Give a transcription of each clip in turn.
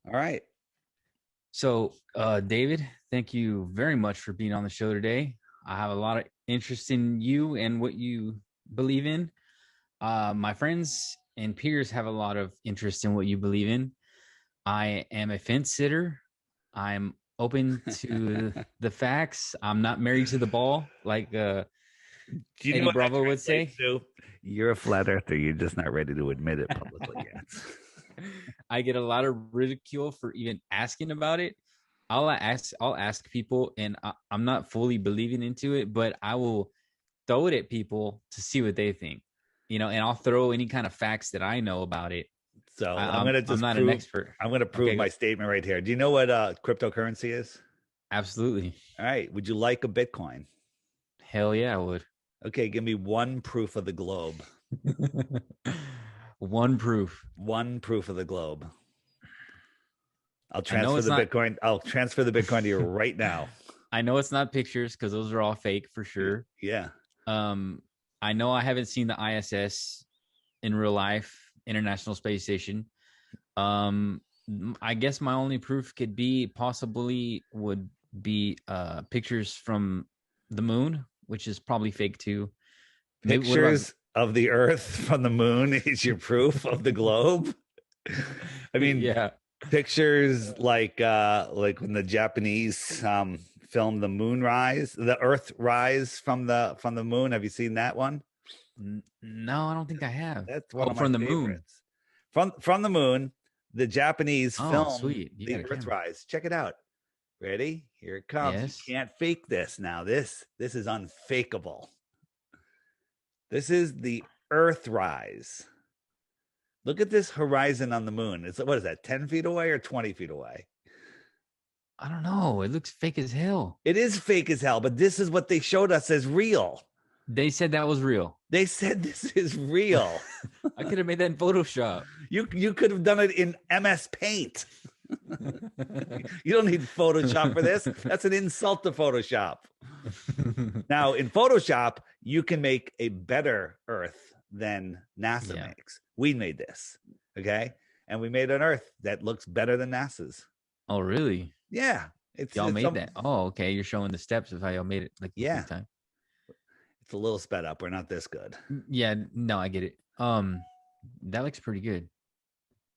All right. So, David, thank you very much for being on the show today. I have a lot of interest in you and what you believe in. My friends and peers have a lot of interest in what you believe in. I am a fence sitter. I'm open to the facts. I'm not married to the ball, like Do you know Eddie what that Bravo would translates say. to? You're a flat earther. You're just not ready to admit it publicly yet. I get a lot of ridicule for even asking about it. I'll ask people, and I'm not fully believing into it, but I will throw it at people to see what they think. And I'll throw any kind of facts that I know about it. So I, I'm I'm not an expert. I'm gonna prove Okay, my statement right here. Do you know what cryptocurrency is? absolutely. All right. Would you like a Bitcoin? Hell yeah, I would. Okay, give me one proof of the globe. One proof. One proof of the globe. I'll I know transfer it's the not. Bitcoin. I'll transfer the Bitcoin to you right now. I know it's not pictures because those are all fake for Y- sure. Yeah. Um, I know I haven't seen the ISS in real life, International Space Station. Um, I guess my only proof could be possibly would be pictures from the moon, which is probably fake too. Maybe what about Pictures of the Earth from the moon is your proof of the globe. I mean, yeah. pictures like when the Japanese filmed the moon rise, the Earth rise from the moon. Have you seen that one? No, I don't think I have. That's one Oh, of my from the moon. favorites. From the moon, the Japanese Oh, filmed sweet. You got the a camera. Earthrise. Check it out. Ready? Here it comes. You Yes. can't fake this now. This is unfakeable. This is the Earthrise. Look at this horizon on the moon. It's what is that, 10 feet away or 20 feet away? I don't know. It looks fake as hell. It is fake as hell, but this is what they showed us as real. They said that was real. They said this is real. I could have made that in Photoshop. You could have done it in MS Paint. You don't need Photoshop for this. That's an insult to Photoshop. Now, in Photoshop, you can make a better Earth than NASA Yeah. makes. We made this, okay? And we made an Earth that looks better than NASA's. Oh, really? Yeah, Y'all it's made that. Oh, okay. You're showing the steps of how y'all made it like big yeah, time. it's a little sped up. We're not this good. Yeah, no, I get it. That looks pretty good.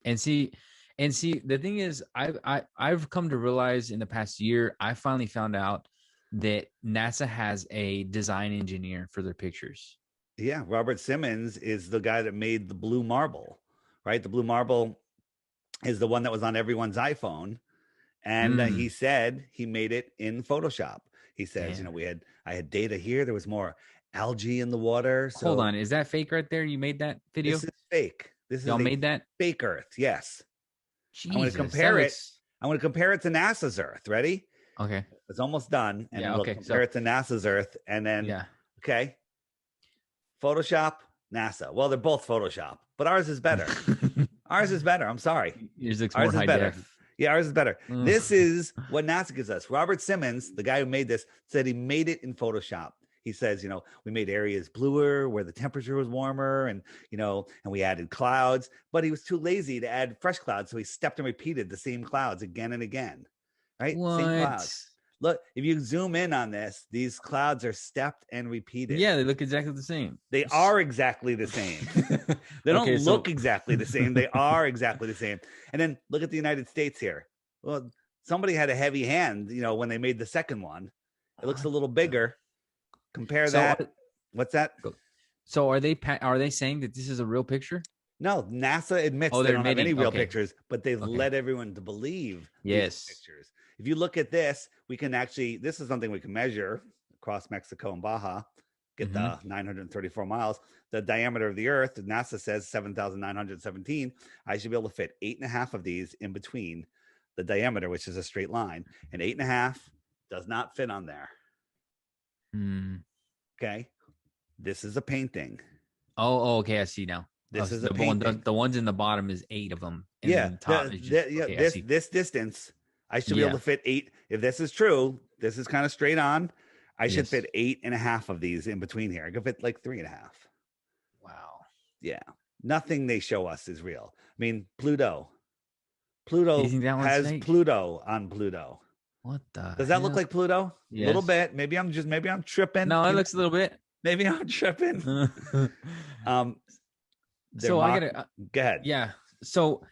And see, the thing is, I've come to realize in the past year, I finally found out that NASA has a design engineer for their pictures. Yeah, Robert Simmons is the guy that made the blue marble, right? The blue marble is the one that was on everyone's iPhone, and he Mm, said he made it in Photoshop. He says, damn. I had data here. There was more algae in the water, Hold so on, is that fake right there? You made that this video? is fake. This is Y'all a made that? fake Earth. Yes, I'm going to Jesus, that compare it. looks I'm going to compare it to NASA's Earth. Ready? okay. It's almost done, and Yeah, look, okay. compare So it to NASA's Earth, and then yeah. okay, Photoshop, NASA. Well, they're both Photoshop, but ours is better. Ours is better. I'm sorry. Yours looks more Ours is high better. def. Yeah, ours is better. Mm. This is what NASA gives us. Robert Simmons, the guy who made this, said he made it in Photoshop. He says, we made areas bluer where the temperature was warmer and we added clouds, but he was too lazy to add fresh clouds. So he stepped and repeated the same clouds again and again, right? Same What? clouds. Look, if you zoom in on this, these clouds are stepped and repeated. Yeah, they look exactly the same. They are exactly the same. They don't Okay, look so exactly the same. They are exactly the same. And then look at the United States here. Well, somebody had a heavy hand, when they made the second one. It looks a what little the- bigger. Compare so that. What's that? so are they saying that this is a real picture? No, NASA admits Oh, they they're don't have any admitting. real Okay. pictures, but they've Okay. led everyone to believe these Yes. pictures. If you look at this, we can actually, this is something we can measure across Mexico and Baja, get Mm-hmm. the 934 miles. The diameter of the Earth, NASA says 7,917. I should be able to fit 8.5 of these in between the diameter, which is a straight line, and 8.5 does not fit on there. Mm. Okay. This is a painting. Oh, okay. I see now. This is a The painting. the ones in the bottom is 8 of them, and Yeah, then the top is just yeah. okay. I see. This distance, I should be able Yeah. to fit 8. If this is true, this is kind of straight on. I should Yes. fit 8.5 of these in between here. I could fit like 3.5. Wow. Yeah, nothing they show us is real. I mean, Pluto. Do you Pluto think that one's has fake? Pluto on Pluto. What the Does that look hell? like Pluto? A little Yes. bit. Maybe I'm tripping. No, it You know, looks a little bit. maybe I'm tripping. Um, they're So I mock. gotta, Go ahead. yeah. So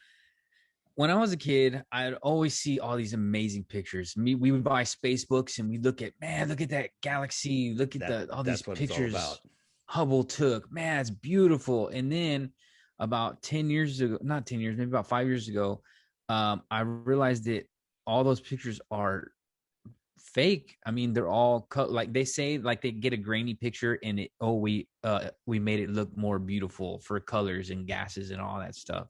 when I was a kid, I'd always see all these amazing pictures. We would buy space books and we look at, man, look at that galaxy. Look at all these That's what it's all pictures about. Hubble took. Man, it's beautiful. And then about 10 years ago, not 10 years, maybe about 5 years ago, I realized that all those pictures are fake. I mean, they're all cut like they say, like they get a grainy picture and we made it look more beautiful for colors and gases and all that stuff.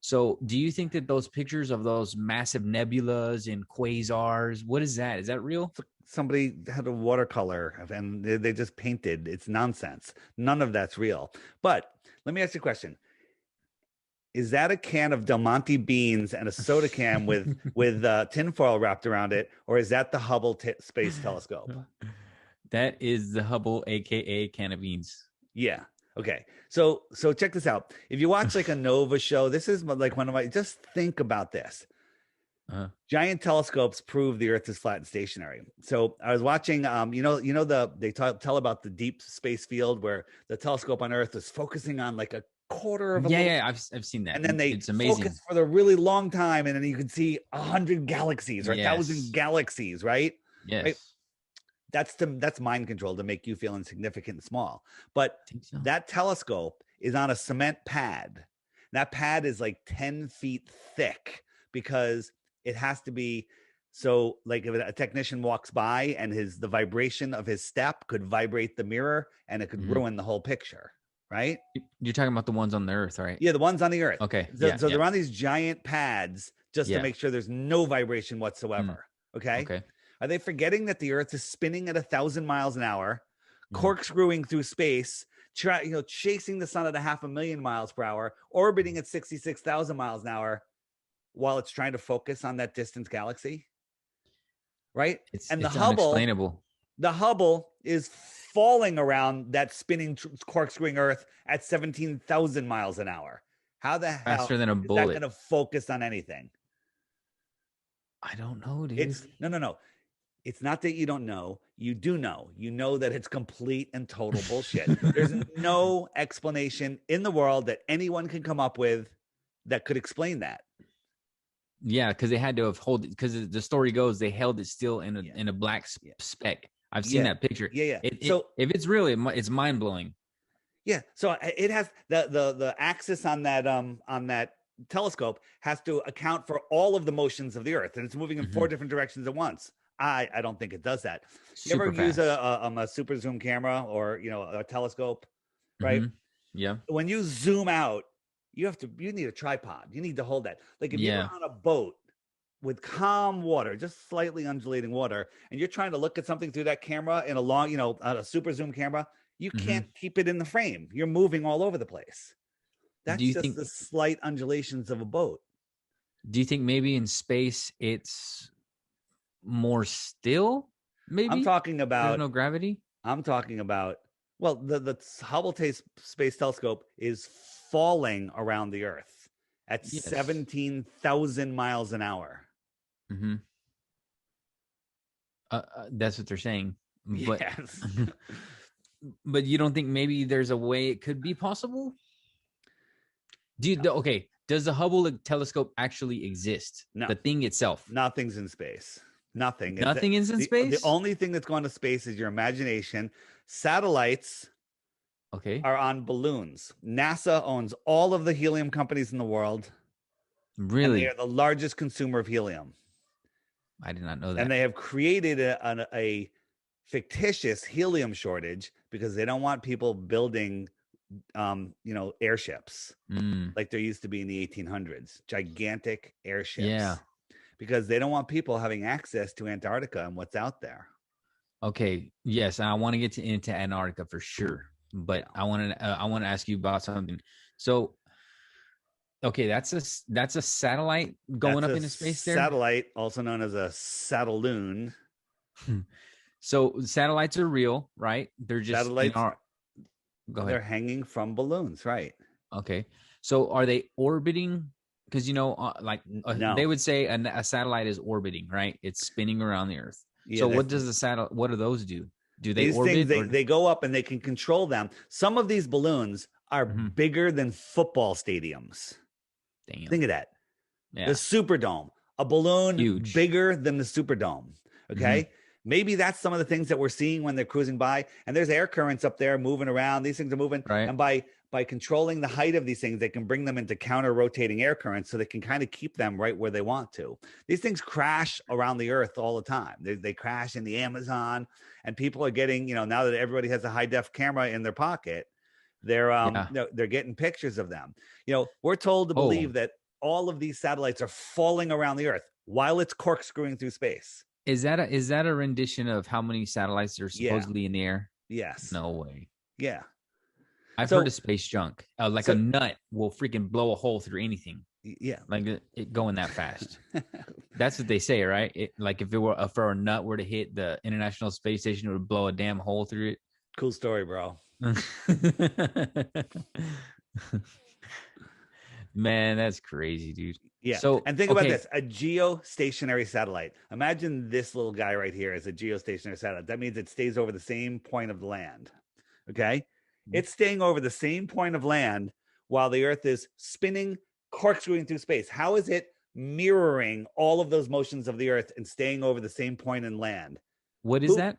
So do you think that those pictures of those massive nebulas and quasars, what is that? Is that real? Somebody had a watercolor and they just painted. It's nonsense. None of that's real. But let me ask you a question. Is that a can of Del Monte beans and a soda can with tinfoil wrapped around it, or is that the Hubble Space Telescope? That is the Hubble, aka can of beans. Yeah. Okay. So check this out. If you watch like a Nova show, this is like one of my. Just think about this. Giant telescopes prove the Earth is flat and stationary. So I was watching, they tell about the deep space field where the telescope on Earth is focusing on like a quarter of a little, Yeah, I've seen that. and then they it's amazing focus for the really long time, and then you can see 100 galaxies or 1,000 galaxies, right? Yes. Right? That's mind control to make you feel insignificant and small. But So. that telescope is on a cement pad. That pad is like 10 feet thick because it has to be so like if a technician walks by and the vibration of his step could vibrate the mirror and it could ruin the whole picture, right? You're talking about the ones on the Earth, right? Yeah, the ones on the Earth. Okay. So they're on these giant pads just to make sure there's no vibration whatsoever. Okay. Okay. Are they forgetting that the Earth is spinning at 1,000 miles an hour, corkscrewing through space, chasing the sun at 500,000 miles per hour, orbiting at 66,000 miles an hour, while it's trying to focus on that distant galaxy? Right? It's unexplainable. The Hubble is falling around that spinning corkscrewing Earth at 17,000 miles an hour. How the hell faster than a bullet is that going to focus on anything? I don't know, dude. It's no. It's not that you don't know. You do know. You know that it's complete and total bullshit. There's no explanation in the world that anyone can come up with that could explain that. Yeah, because they had to have because the story goes they held it still in a black speck. I've seen that picture. Yeah. So if it's real, it's mind blowing. Yeah. So it has the axis on that telescope has to account for all of the motions of the Earth, and it's moving in 4 different directions at once. I don't think it does that. You ever use a super zoom camera or a telescope, right? Yeah. When you zoom out, you need a tripod. You need to hold that. Like if you're on a boat with calm water, just slightly undulating water, and you're trying to look at something through that camera in a long, on a super zoom camera, you can't keep it in the frame. You're moving all over the place. That's just the slight undulations of a boat. Do you think maybe in space it's more still? Maybe I'm talking about there's no gravity. I'm talking about the Hubble Space Telescope is falling around the Earth at 17,000 miles an hour. That's what they're saying. But, yes. But you don't think maybe there's a way it could be possible? Does the Hubble telescope actually exist? No. The thing itself? Nothing's in space. Nothing. Nothing is in space? The only thing that's gone to space is your imagination. Satellites are on balloons. NASA owns all of the helium companies in the world. Really? And they are the largest consumer of helium. I did not know that. And they have created a fictitious helium shortage because they don't want people building airships like there used to be in the 1800s, gigantic airships. Yeah. Because they don't want people having access to Antarctica and what's out there. Okay. Yes, I want to get into Antarctica for sure, but I want to ask you about something. So, okay, that's a satellite going up into space there. Satellite, also known as a satelloon. So satellites are real, right? They're just satellites. Go ahead. They're hanging from balloons, right? Okay. So are they orbiting because No. they would say a satellite is orbiting, right? It's spinning around the Earth. Yeah, So what does the satellite? What do those do? Do they these things orbit? they go up and they can control them. Some of these balloons are Mhm. bigger than football stadiums. Damn. Think of that. The Yeah. Superdome, a balloon Huge. bigger than the Superdome. Mhm. Okay. Maybe that's some of the things that we're seeing when they're cruising by. And there's air currents up there moving around. These things are moving. Right. And by controlling the height of these things, they can bring them into counter rotating air currents so they can kind of keep them right where they want to. These things crash around the earth all the time. They crash in the Amazon, and people are getting, now that everybody has a high def camera in their pocket, Yeah. they're getting pictures of them. We're told to believe Oh, that all of these satellites are falling around the earth while it's corkscrewing through space. is that a rendition of how many satellites are Yeah. supposedly in the air? Yes. No way. Yeah. I've heard So of space junk. Like a so nut will freaking blow a hole through anything. yeah. Like it going that fast. That's what they say, right? Like if a nut were to hit the International Space Station, it would blow a damn hole through Cool story, bro. it. Man, that's crazy, dude. Yeah. So And think about okay, this, a geostationary satellite. Imagine this little guy right here as a geostationary satellite. That means it stays over the same point of the land. Okay. It's staying over the same point of land while the earth is spinning, corkscrewing through space. How is it mirroring all of those motions of the earth and staying over the same point in land? what is Who that?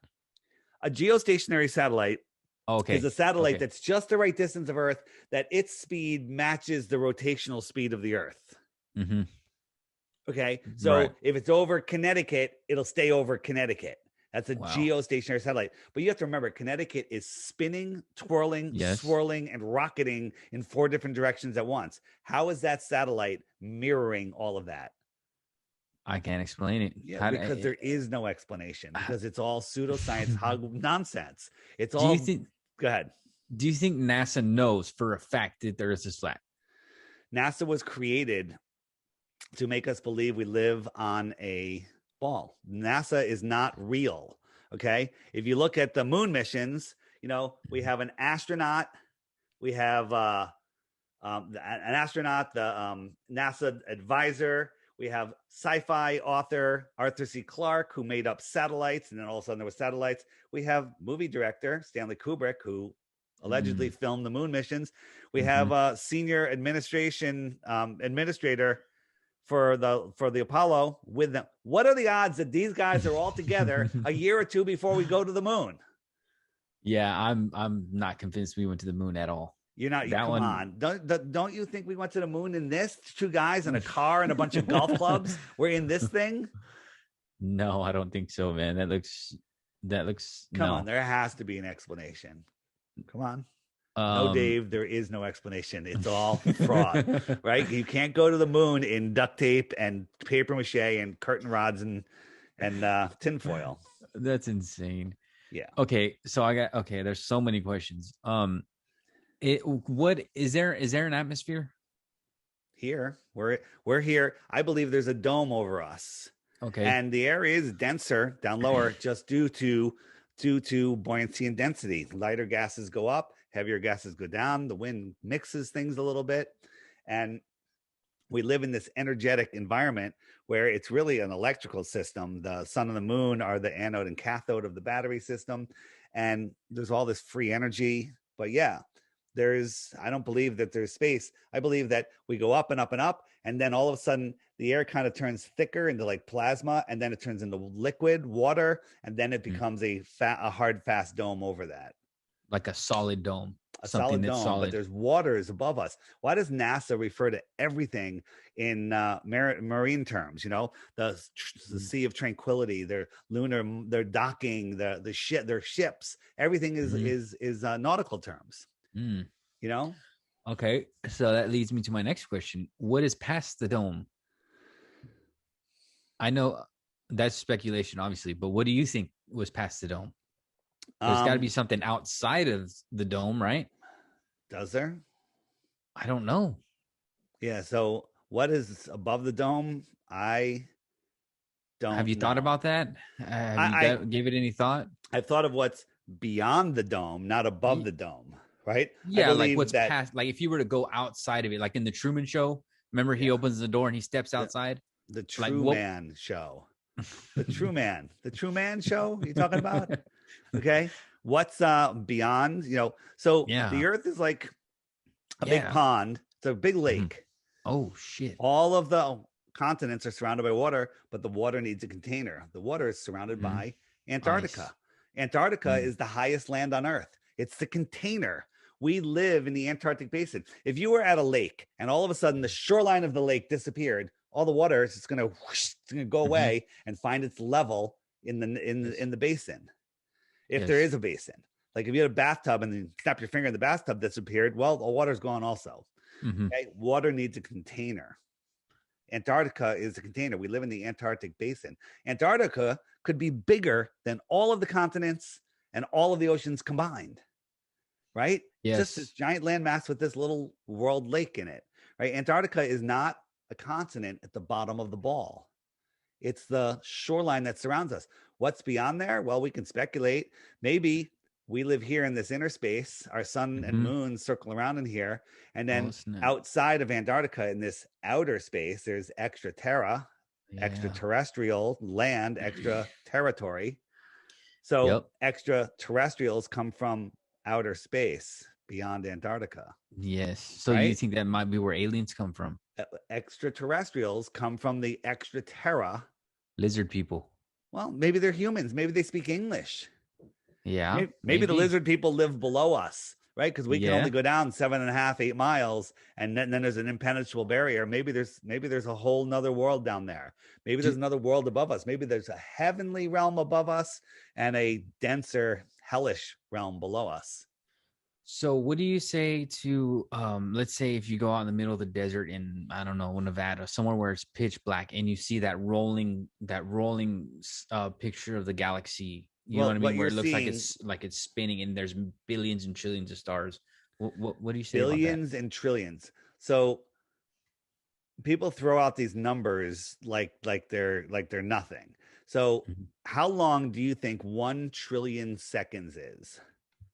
A geostationary satellite is Okay, a satellite okay. that's just the right distance of Earth, that its speed matches the rotational speed of the Earth. Mm-hmm. Okay. So Right. if it's over Connecticut, it'll stay over Connecticut. That's a Wow. geostationary satellite. But you have to remember, Connecticut is spinning, twirling, Yes. swirling, and rocketing in 4 different directions at once. How is that satellite mirroring all of that? I can't explain it. Yeah, because there is no explanation, because it's all pseudoscience nonsense. It's do all. you think Go ahead. do you think NASA knows for a fact that there is this flat? NASA was created to make us believe we live on a ball. NASA is not real. Okay. If you look at the moon missions, we have an astronaut, we have an astronaut, the NASA advisor, we have sci-fi author Arthur C. Clarke, who made up satellites, and then all of a sudden there were satellites. We have movie director Stanley Kubrick, who allegedly filmed the moon missions. We have a senior administrator for the Apollo with them. What are the odds that these guys are all together a year or two before we go to the moon? Yeah, I'm not convinced we went to the moon at all. You're not. That Come one, on. Don't you think we went to the moon in this? 2 guys in a car and a bunch of golf clubs. We're in this thing. no, I don't think so, man. That looks Come no. on. There has to be an explanation. Come on. No, Dave, there is no explanation. It's all fraud, right? You can't go to the moon in duct tape and paper mache and curtain rods and tinfoil. That's insane. Yeah. Okay, so there's so many questions. What is there an atmosphere? Here, we're here. I believe there's a dome over us. Okay. And the area is denser down lower just due to buoyancy and density. Lighter gases go up, heavier gases go down. The wind mixes things a little bit. And we live in this energetic environment where it's really an electrical system. The sun and the moon are the anode and cathode of the battery system. And there's all this free energy. But yeah, I don't believe that there's space. I believe that we go up and up and up. And then all of a sudden the air kind of turns thicker into like plasma. And then it turns into liquid water. And then it becomes a hard, fast dome over that. Like a solid dome. A solid dome, but there's waters above us. Why does NASA refer to everything in marine terms? The Sea of Tranquility, their lunar, their docking, their ships. Everything is nautical terms. Okay, so that leads me to my next question. What is past the dome? I know that's speculation, obviously, but what do you think was past the dome? There's got to be something outside of the dome, right? Does there? I don't know. Yeah. So what is above the dome? I don't. Have you thought about that? Have you gave it any thought? I've thought of what's beyond the dome, not above the dome, right? Yeah, like what's past. Like if you were to go outside of it, like in the Truman Show, Remember, he Yeah. opens the door and he steps outside. The Like, True whoop. Man show. The True Man show you talking about? Okay. What's beyond, so Yeah. the earth is like a big Yeah. pond. It's a big Mhm. lake. Oh shit. All of the continents are surrounded by water, but the water needs a container. The water is surrounded Mhm. by Antarctica. Ice. Antarctica Mm. is the highest land on earth. It's the container. We live in the Antarctic basin. If you were at a lake and all of a sudden the shoreline of the lake disappeared, all the water is just going to go Mhm. away and find its level in Yes. the basin. If there Yes. is a basin, like if you had a bathtub and then snap your finger in the bathtub disappeared, well, the water's gone also. Mhm. Okay? Water needs a container. Antarctica is a container. We live in the Antarctic basin. Antarctica could be bigger than all of the continents and all of the oceans combined, right? Just this Yes. giant landmass with this little world lake in it, right? Antarctica is not a continent at the bottom of the ball. It's the shoreline that surrounds us. What's beyond there? Well, we can speculate. Maybe we live here in this inner space. Our sun and Mhm. moon circle around in here. And Oh then snap. outside of Antarctica, in this outer space, there's extra terra, Yeah. extraterrestrial land, extra territory. So Yep. extraterrestrials come from outer space beyond Antarctica, Yes. So you right? think that might be where aliens come from? Extraterrestrials come from the extra terra. Lizard people. Well, maybe they're humans. Maybe they speak English. Yeah. Maybe the Maybe. lizard people live below us, right? Because we can only Yeah. go down 7.5, 8 miles, and then there's an impenetrable barrier. Maybe there's a whole nother world down there. Maybe there's Do, another world above us. Maybe there's a heavenly realm above us and a denser hellish realm below us. so what do you say to let's say if you go out in the middle of the desert in, I don't know, Nevada, somewhere where it's pitch black and you see that rolling picture of the galaxy, you know what Well, I mean, what where you're it looks like seeing, it's spinning and there's billions and trillions of stars. What do you say about that? billions and trillions. So people throw out these numbers like they're nothing. So Mhm. how long do you think 1 trillion seconds is?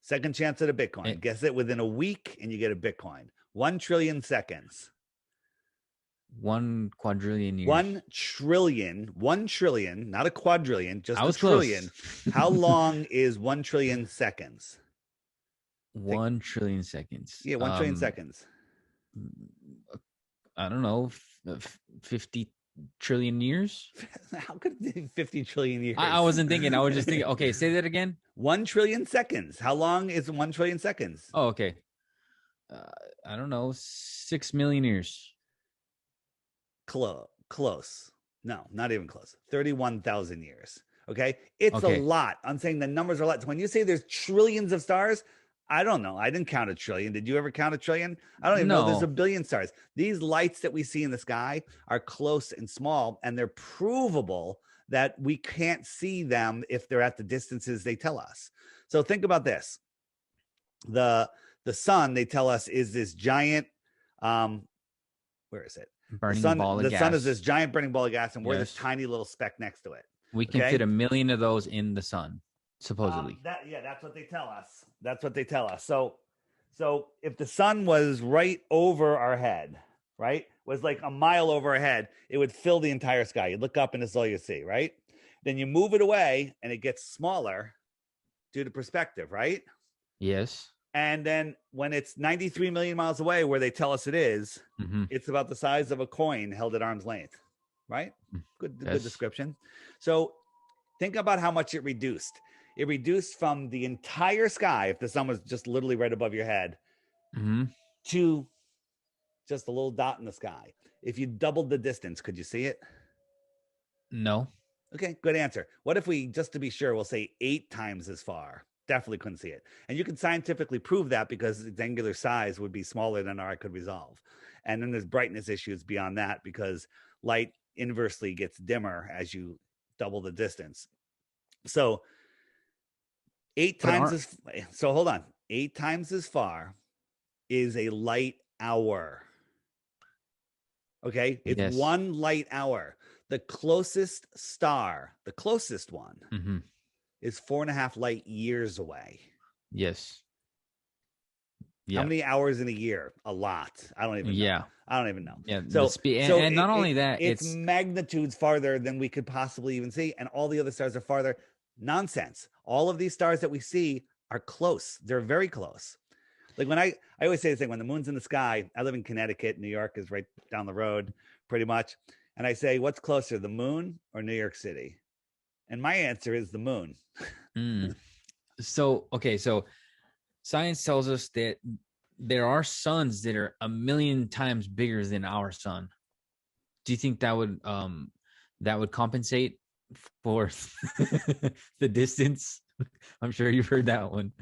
Second chance at a Eh, Bitcoin. Guess it within a week and you get a Bitcoin. 1 trillion seconds. 1 quadrillion years. 1 trillion, 1 trillion, not a quadrillion, I just a was close. trillion. How long is 1 trillion seconds? Take, 1 trillion seconds. yeah, 1 trillion seconds. I don't know, 50 trillion years. How could it be 50 trillion I years? wasn't thinking. I was just thinking. Okay, say that again. 1 trillion seconds. How long is 1 trillion seconds? Oh, okay. Uh, I don't know, 6 million years. Close. No, not even close. 31,000 years. Okay. It's a Okay. lot. I'm saying the numbers are a lot. So when you say there's trillions of stars, I don't know. I didn't count a trillion. Did you ever count a trillion? I don't even know there's a No. billion stars. These lights that we see in the sky are close and small, and they're provable that we can't see them if they're at the distances they tell us. So think about this. The the sun, they tell us, is this giant where is it? Burning ball of The sun is this gas. giant burning ball of gas, and we're this Yes. tiny little speck next to it. We can fit Okay. 1 million of those in the sun, supposedly. That's what they tell us. That's what they tell us. So if the sun was right over our head, right, was like a mile over our head, it would fill the entire sky. You look up and it's all you see, right? Then you move it away and it gets smaller due to perspective, right? Yes. And then when it's 93 million miles away, where they tell us it is, Mm-hmm. it's about the size of a coin held at arm's length, right? Good Yes. description. So think about how much it reduced. It reduced from the entire sky, if the sun was just literally right above your head, Mm-hmm. to just a little dot in the sky. If you doubled the distance, could you see it? No. Okay, good answer. What if we, just to be sure, we'll say 8 times as far? Definitely couldn't see it. And you can scientifically prove that because its angular size would be smaller than our eye could resolve. And then there's brightness issues beyond that because light inversely gets dimmer as you double the distance. So But aren't so hold on. 8 times as far is a light hour. Okay, it's yes. 1 light hour. The closest star, the closest one, Mm-hmm. is 4.5 light years away. Yes. How Yeah. many hours in a year? A lot. I don't even know. Yeah. I don't even know. Yeah. The So, speed, so and not only that, it's it's magnitudes farther than we could possibly even see, and all the other stars are farther. Nonsense. All of these stars that we see are close. They're very close. Like when I always say this thing, when the moon's in the sky, I live in Connecticut, New York is right down the road pretty much. And I say, what's closer, the moon or New York City? And my answer is the moon. mm. So okay, so science tells us that there are suns that are a million times bigger than our sun. Do you think that would compensate for the distance? I'm sure you've heard that one.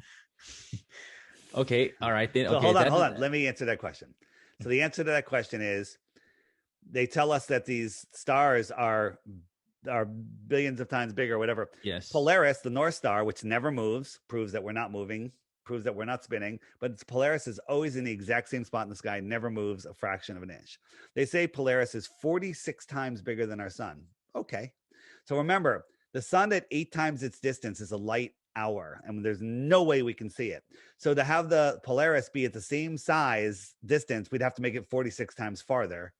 Okay, all right then. So Okay, hold on. Let me answer that question. So the answer to that question is they tell us that these stars are billions of times bigger, whatever. yes. Polaris, the North Star, which never moves, proves that we're not moving, proves that we're not spinning, but it's Polaris is always in the exact same spot in the sky, never moves a fraction of an inch. They say Polaris is 46 times bigger than our sun. Okay. So remember, the sun at 8 times its distance is a light hour, and there's no way we can see it. So to have the Polaris be at the same size distance, we'd have to make it 46 times farther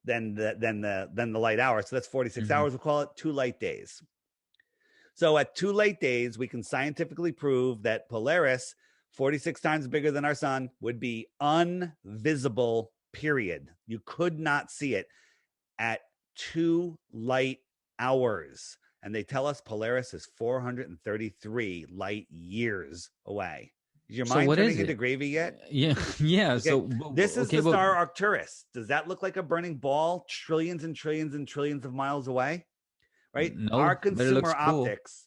than the light hour. So that's 46 hours. We'll call it 2 light days. So at 2 light days, we can scientifically prove that Polaris, 46 times bigger than our sun, would be unvisible, period. You could not see it at 2 light hours. And they tell us Polaris is 433 light years away. Is your mind turning into gravy yet? Yeah, yeah. Okay. So this is the star Arcturus. Does that look like a burning ball trillions and trillions and trillions of miles away? Right? No, our consumer cool. optics,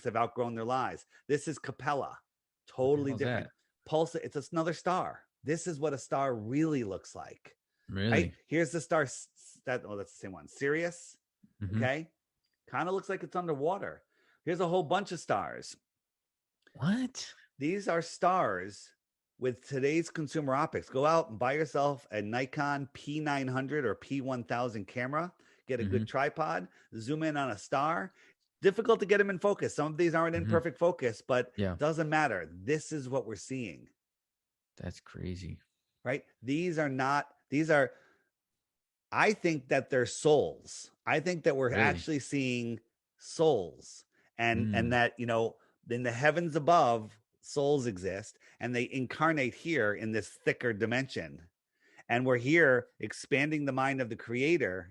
have outgrown their lives. This is Capella. Totally different. Pulsar, it's another star. This is what a star really looks like. Really? Right? Here's the star that's the same one. Sirius. Okay. Kind of looks like it's underwater. Here's a whole bunch of stars. What? These are stars with today's consumer optics. Go out and buy yourself a Nikon P900 or P1000 camera. Get a good tripod. Zoom in on a star. Difficult to get them in focus. Some of these aren't in perfect focus, but doesn't matter. This is what we're seeing. That's crazy. Right? I think that they're souls. I think that we're actually seeing souls, and that, you know, in the heavens above, souls exist, and they incarnate here in this thicker dimension. And we're here expanding the mind of the creator,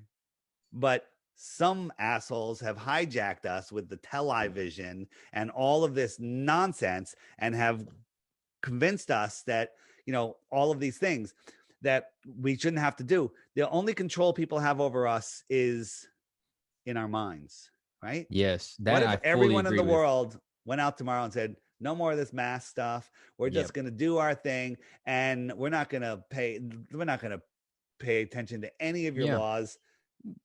but some assholes have hijacked us with the television and all of this nonsense and have convinced us that, you know, all of these things that we shouldn't have to do. The only control people have over us is in our minds, right? Yes. What if everyone in the world went out tomorrow and said, no more of this mask stuff. We're just going to do our thing, and we're not going to pay attention to any of your laws.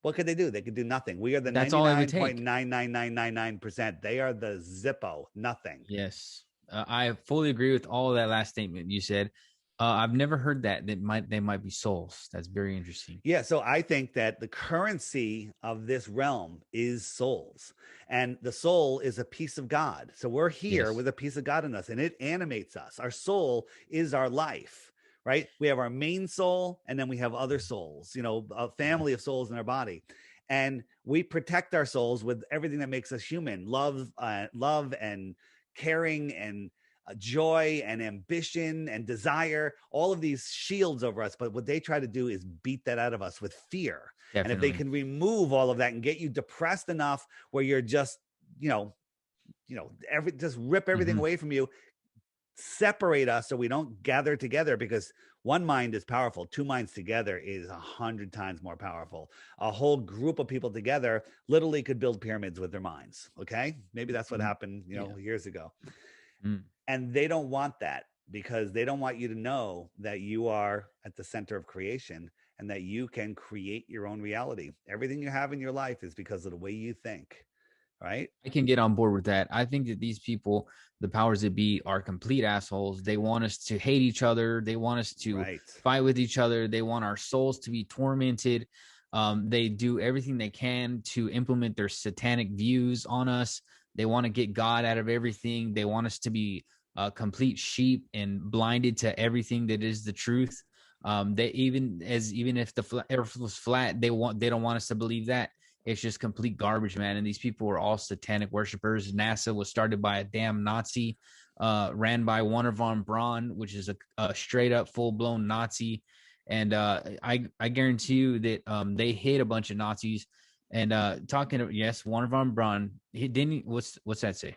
What could they do? They could do nothing. We are the 99.99999%. They are the Zippo, nothing. Yes. I fully agree with all of that last statement you said. I've never heard that they might be souls. That's very interesting. Yeah, so I think that the currency of this realm is souls, and the soul is a piece of God. So we're here with a piece of God in us, and it animates us. Our soul is our life, right? We have our main soul, and then we have other souls, you know, a family of souls in our body. And we protect our souls with everything that makes us human, love and caring and joy and ambition and desire, all of these shields over us. But what they try to do is beat that out of us with fear. Definitely. And if they can remove all of that and get you depressed enough where you're just, just rip everything away from you, separate us so we don't gather together, because one mind is powerful. 2 minds together is 100 times more powerful. A whole group of people together literally could build pyramids with their minds. Okay. Maybe that's what happened, years ago. And they don't want that, because they don't want you to know that you are at the center of creation and that you can create your own reality. Everything you have in your life is because of the way you think, right? I can get on board with that. I think that these people, the powers that be, are complete assholes. They want us to hate each other. They want us to fight with each other. They want our souls to be tormented. They do everything they can to implement their satanic views on us. They want to get God out of everything. They want us to be complete sheep and blinded to everything that is the truth. They even if the earth was flat, they don't want us to believe that. It's just complete garbage, man. And these people were all satanic worshipers. NASA was started by a damn Nazi, ran by Wernher von Braun, which is a straight up full blown Nazi. And I guarantee you that they hate a bunch of Nazis. And yes, Wernher von Braun. What's that say?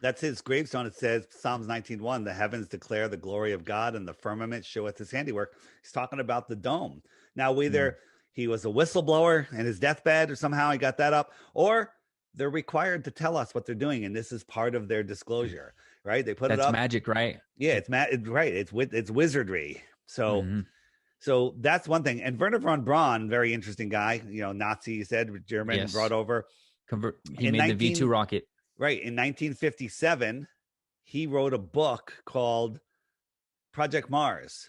That's his gravestone. It says Psalms 19:1, the heavens declare the glory of God and the firmament showeth his handiwork. He's talking about the dome. Now, whether he was a whistleblower in his deathbed or somehow he got that up, or they're required to tell us what they're doing, and this is part of their disclosure, right? They put it up. That's magic, right? Yeah, right. It's wizardry. So so that's one thing. And Wernher von Braun, very interesting guy, Nazi, he said, German, brought over. He made the V2 rocket. Right. In 1957, he wrote a book called Project Mars.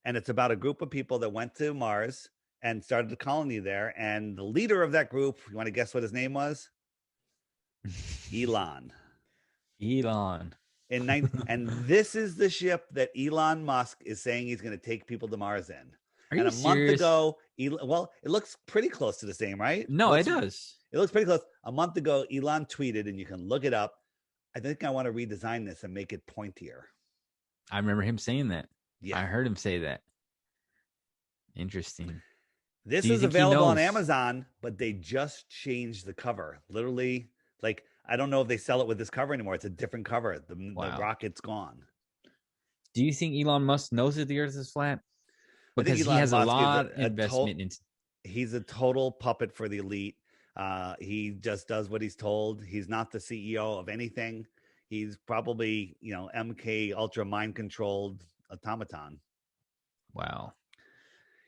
And it's about a group of people that went to Mars and started a colony there. And the leader of that group, you want to guess what his name was? Elon. And this is the ship that Elon Musk is saying he's going to take people to Mars in. And a month ago, it looks pretty close to the same, right? No, it does. It looks pretty close. A month ago, Elon tweeted, and you can look it up. I think I want to redesign this and make it pointier. I remember him saying that. Yeah. I heard him say that. Interesting. This is available on Amazon, but they just changed the cover. Literally, like, I don't know if they sell it with this cover anymore. It's a different cover. The rocket's gone. Do you think Elon Musk knows that the Earth is flat? Because he has a lot of investment into. He's a total puppet for the elite. He just does what he's told. He's not the CEO of anything. He's probably, MK Ultra mind controlled automaton. Wow.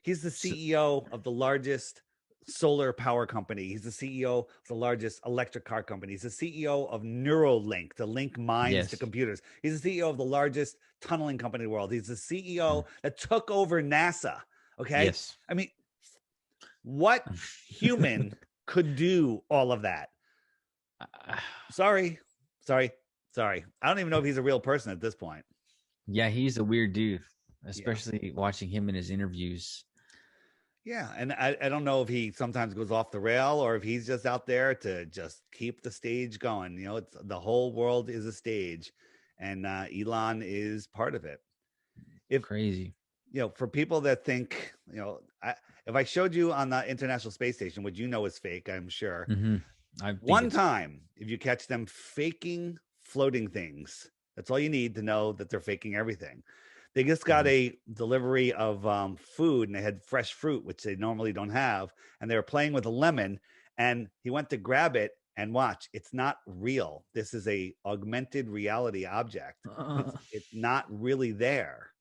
He's the CEO of the largest solar power company. He's the CEO of the largest electric car company. He's the CEO of Neuralink to link minds to computers. He's the CEO of the largest tunneling company in the world. He's the CEO that took over NASA. Okay. Yes. I mean, what human could do all of that? Sorry. I don't even know if he's a real person at this point. Yeah, he's a weird dude, especially watching him in his interviews. Yeah, and I don't know if he sometimes goes off the rail or if he's just out there to just keep the stage going. It's the whole world is a stage, and Elon is part of it. Crazy. For people that think, if I showed you on the International Space Station, which is fake, I'm sure. One time, if you catch them faking floating things, that's all you need to know that they're faking everything. They just got a delivery of food, and they had fresh fruit, which they normally don't have. And they were playing with a lemon, and he went to grab it and watch. It's not real. This is a augmented reality object. It's not really there.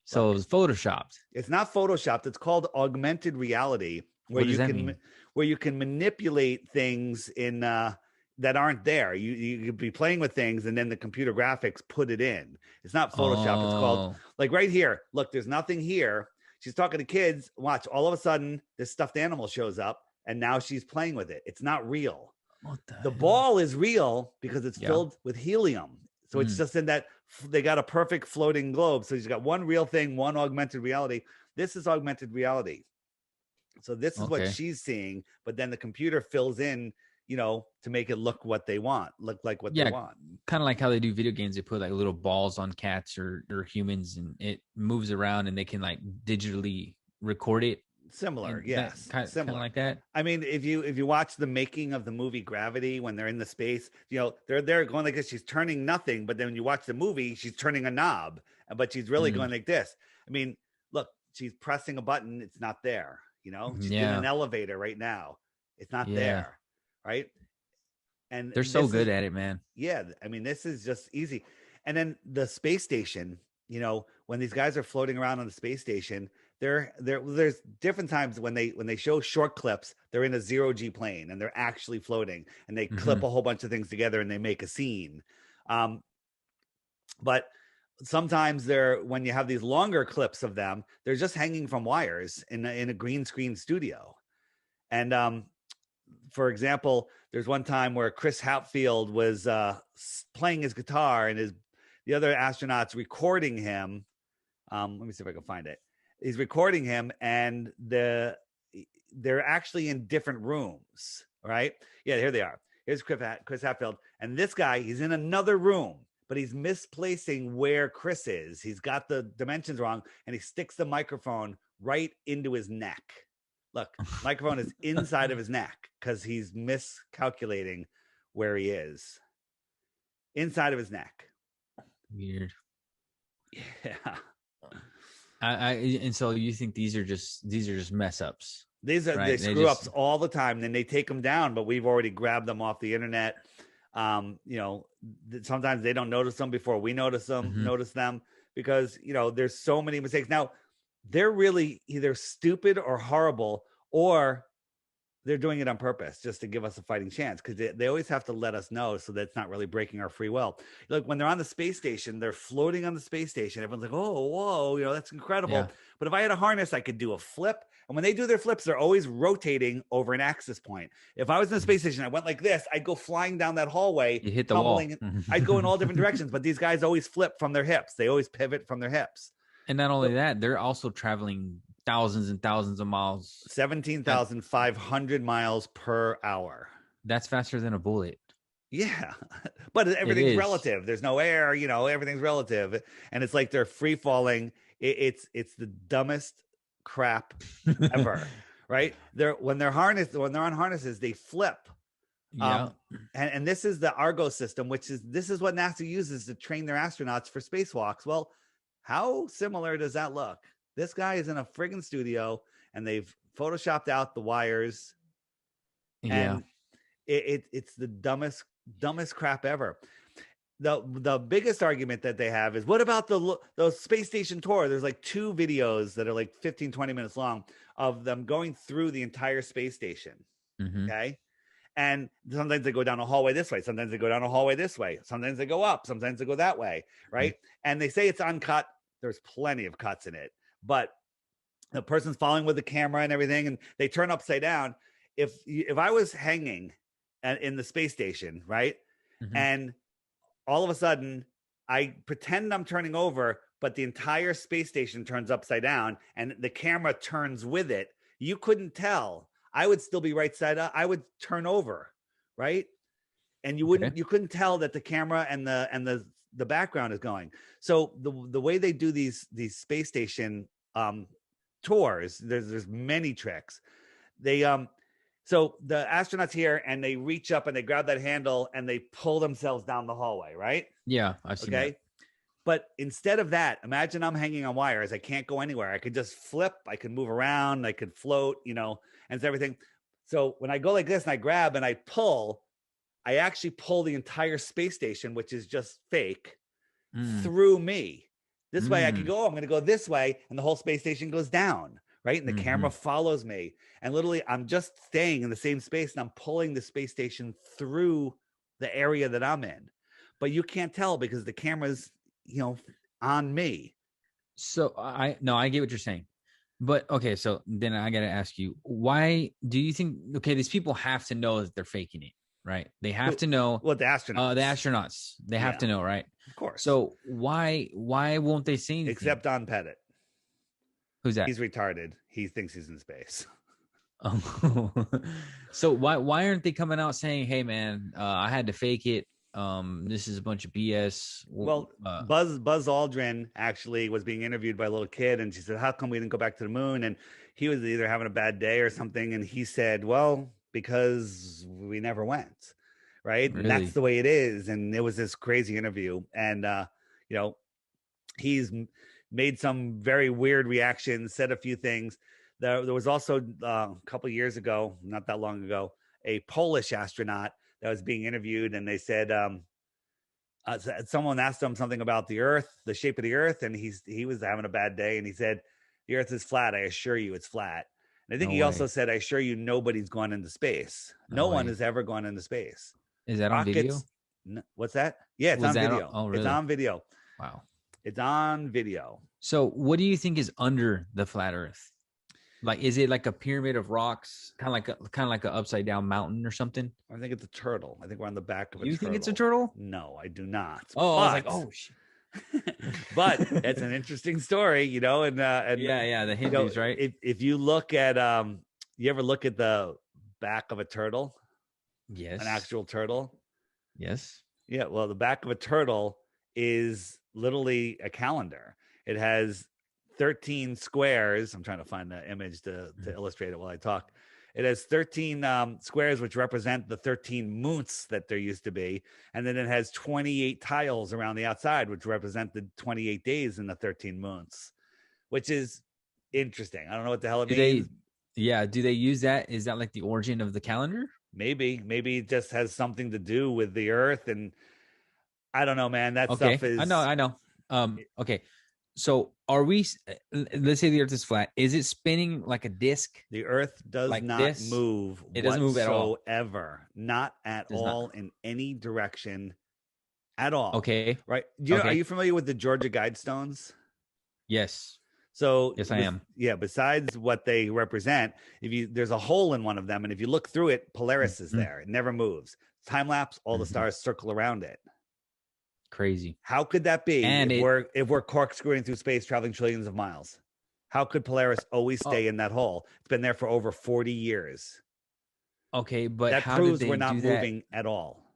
So it was photoshopped. It's not photoshopped. It's called augmented reality, where you can manipulate things in that aren't there. You could be playing with things, and then the computer graphics put it in. It's not Photoshop. It's called, like, right here. Look, there's nothing here. She's talking to kids. Watch. All of a sudden, this stuffed animal shows up, and now she's playing with it. It's not real. The ball is real because it's filled with helium. So it's just in that they got a perfect floating globe. So she's got one real thing, one augmented reality. This is augmented reality. So this is what she's seeing, but then the computer fills in, to make it look like what they want. Kind of like how they do video games. They put like little balls on cats or humans, and it moves around, and they can like digitally record it. Similar, yes. Kind of like that. I mean, if you watch the making of the movie Gravity, when they're in the space, they're going like this. She's turning nothing, but then when you watch the movie, she's turning a knob, but she's really going like this. I mean, look, she's pressing a button. It's not there. She's in an elevator right now. It's not there, right? And they're so good at it, man. Yeah, I mean, this is just easy. And then the space station, when these guys are floating around on the space station, there's different times when they show short clips. They're in a 0G plane and they're actually floating, and they clip a whole bunch of things together and they make a scene. But sometimes when you have these longer clips of them, they're just hanging from wires in a green screen studio. And for example, there's one time where Chris Hatfield was playing his guitar, and the other astronaut's recording him. Let me see if I can find it. He's recording him, and they're actually in different rooms, right? Yeah, here they are. Here's Chris Hadfield, and this guy, he's in another room, but he's misplacing where Chris is. He's got the dimensions wrong, and he sticks the microphone right into his neck. Look, microphone is inside of his neck because he's miscalculating where he is. Inside of his neck. Weird. Yeah. And so you think these are just mess ups? These are, right? They screw ups all the time. Then they take them down, but we've already grabbed them off the internet. You know, sometimes they don't notice them before we notice them because, you know, there's so many mistakes. Now, they're really either stupid or horrible, or they're doing it on purpose just to give us a fighting chance, because they always have to let us know so that it's not really breaking our free will. Like when they're on the space station, they're floating on the space station. Everyone's like, oh, whoa, you know, that's incredible. Yeah. But if I had a harness, I could do a flip. And when they do their flips, they're always rotating over an axis point. If I was in a space station, I went like this, I'd go flying down that hallway. You hit the wall. I'd go in all different directions. But these guys always flip from their hips. They always pivot from their hips. And not only that, they're also traveling thousands and thousands of miles. 17,500 miles per hour. That's faster than a bullet. Yeah. But everything's relative. There's no air, you know, everything's relative. And it's like they're free falling. It's the dumbest crap ever. Right? When they're on harnesses, they flip. Yeah. And this is the Argo system, this is what NASA uses to train their astronauts for spacewalks. Well, how similar does that look? This guy is in a friggin' studio, and they've photoshopped out the wires. Yeah. And it's the dumbest crap ever. The biggest argument that they have is, what about the space station tour? There's like 2 videos that are like 15, 20 minutes long of them going through the entire space station. Mm-hmm. Okay. And sometimes they go down a hallway this way. Sometimes they go down a hallway this way. Sometimes they go up. Sometimes they go that way. Right. Mm-hmm. And they say it's uncut. There's plenty of cuts in it, but the person's following with the camera and everything, and they turn upside down. If I was hanging in the space station, right, mm-hmm. and all of a sudden I pretend I'm turning over, but the entire space station turns upside down, and the camera turns with it, you couldn't tell. I would still be right side up. I would turn over, right, and you wouldn't. Okay. You couldn't tell that the camera and the background is going. So the way they do these space station tours, there's many tricks. They so the astronauts here, and they reach up and they grab that handle and they pull themselves down the hallway, right? Yeah, I've seen that. But instead of that, imagine I'm hanging on wires. I can't go anywhere. I could just flip. I could move around. I could float, you know, and it's everything. So when I go like this and I grab and I pull, I actually pull the entire space station, which is just fake, through me. This way I can go, I'm going to go this way, and the whole space station goes down, right? And the camera follows me. And literally, I'm just staying in the same space, and I'm pulling the space station through the area that I'm in. But you can't tell because the camera's, you know, on me. So I get what you're saying. But okay, so then I got to ask you, why do you think, okay, these people have to know that they're faking it, right? They have to know. Well, the astronauts. They have to know, right? Of course. So why won't they say anything? Except Don Pettit. Who's that? He's retarded. He thinks he's in space. Oh. So why aren't they coming out saying, hey man, I had to fake it. This is a bunch of BS. Well, Buzz Aldrin actually was being interviewed by a little kid, and she said, how come we didn't go back to the moon? And he was either having a bad day or something. And he said, well, because we never went. Right. Really? And that's the way it is. And it was this crazy interview. And, you know, he's made some very weird reactions, said a few things. There was also a couple of years ago, not that long ago, a Polish astronaut that was being interviewed, and they said someone asked him something about the Earth, the shape of the Earth, and he was having a bad day, and he said, the Earth is flat. I assure you it's flat. And I think he also said, I assure you nobody's gone into space. No one has ever gone into space. Is that on video? What's that? Yeah, it's on video. Oh, really? It's on video. Wow. It's on video. So what do you think is under the flat Earth? Like, is it like a pyramid of rocks, kind of like a upside down mountain or something? I think it's a turtle. I think we're on the back of a turtle. You think it's a turtle? No, I do not. Oh, I was like, oh shit. But it's an interesting story, you know, and Yeah, the you know, Hindus, right? if you look at you ever look at the back of a turtle, an Yes. actual turtle? Yes. Yeah, well, the back of a turtle is literally a calendar. It has 13 squares. I'm trying to find the image to illustrate it while I talk. It has 13 squares, which represent the 13 moons that there used to be. And then it has 28 tiles around the outside, which represent the 28 days in the 13 moons, which is interesting. I don't know what the hell it Do means. do they use that? Is that like the origin of the calendar? Maybe it just has something to do with the earth. And I don't know, man. That stuff Okay. is, I know. Okay. So are we, let's say the earth is flat. Is it spinning like a disc the earth does like not this? move It doesn't move at all. whatsoever, not at Does not. all in any direction at all. Okay. Right? Are Okay. you familiar with the Georgia Guidestones? Yes. So, Yes, I am. yeah, besides what they represent, there's a hole in one of them, and if you look through it, Polaris is Mm-hmm. there. It never moves. Time lapse, all the stars circle around it. Crazy. How could that be And if we're corkscrewing through space, traveling trillions of miles? How could Polaris always stay in that hole? It's been there for over 40 years. okay, but That how did proves they we're not do that? moving at all.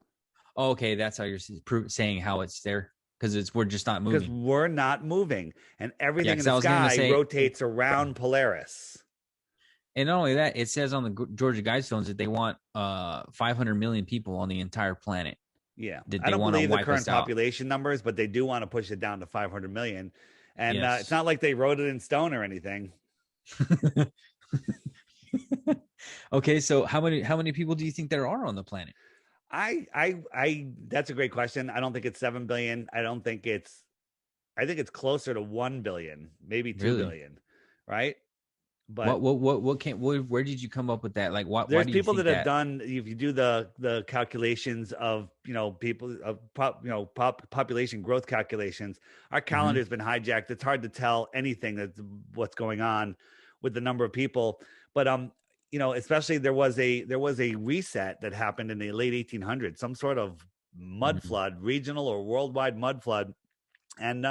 Oh, okay, that's how you're saying how it's there because we're just not Because moving. we're not moving, and everything in 'cause the I was gonna sky say, rotates around Polaris. and not only that, it says on the Georgia Guidestones that they want 500 million people on the entire planet. Yeah, That I they don't want to believe the wipe current us out. population numbers, but they do want to push it down to 500 million. And it's Yes. not like they wrote it in stone or anything. Okay, so how many people do you think there are on the planet? That's a great question. I don't think it's 7 billion. I think it's closer to 1 billion, maybe two Really? billion, right? But What came? Where did you come up with that? Like, why there's do you people think that have that? done, if you do the calculations of, people of population growth calculations, our Hmm. calendar has been hijacked. It's hard to tell anything that's what's going on with the number of people. But especially there was a reset that happened in the late 1800s, some sort of mud Hmm. flood, regional or worldwide mud flood. And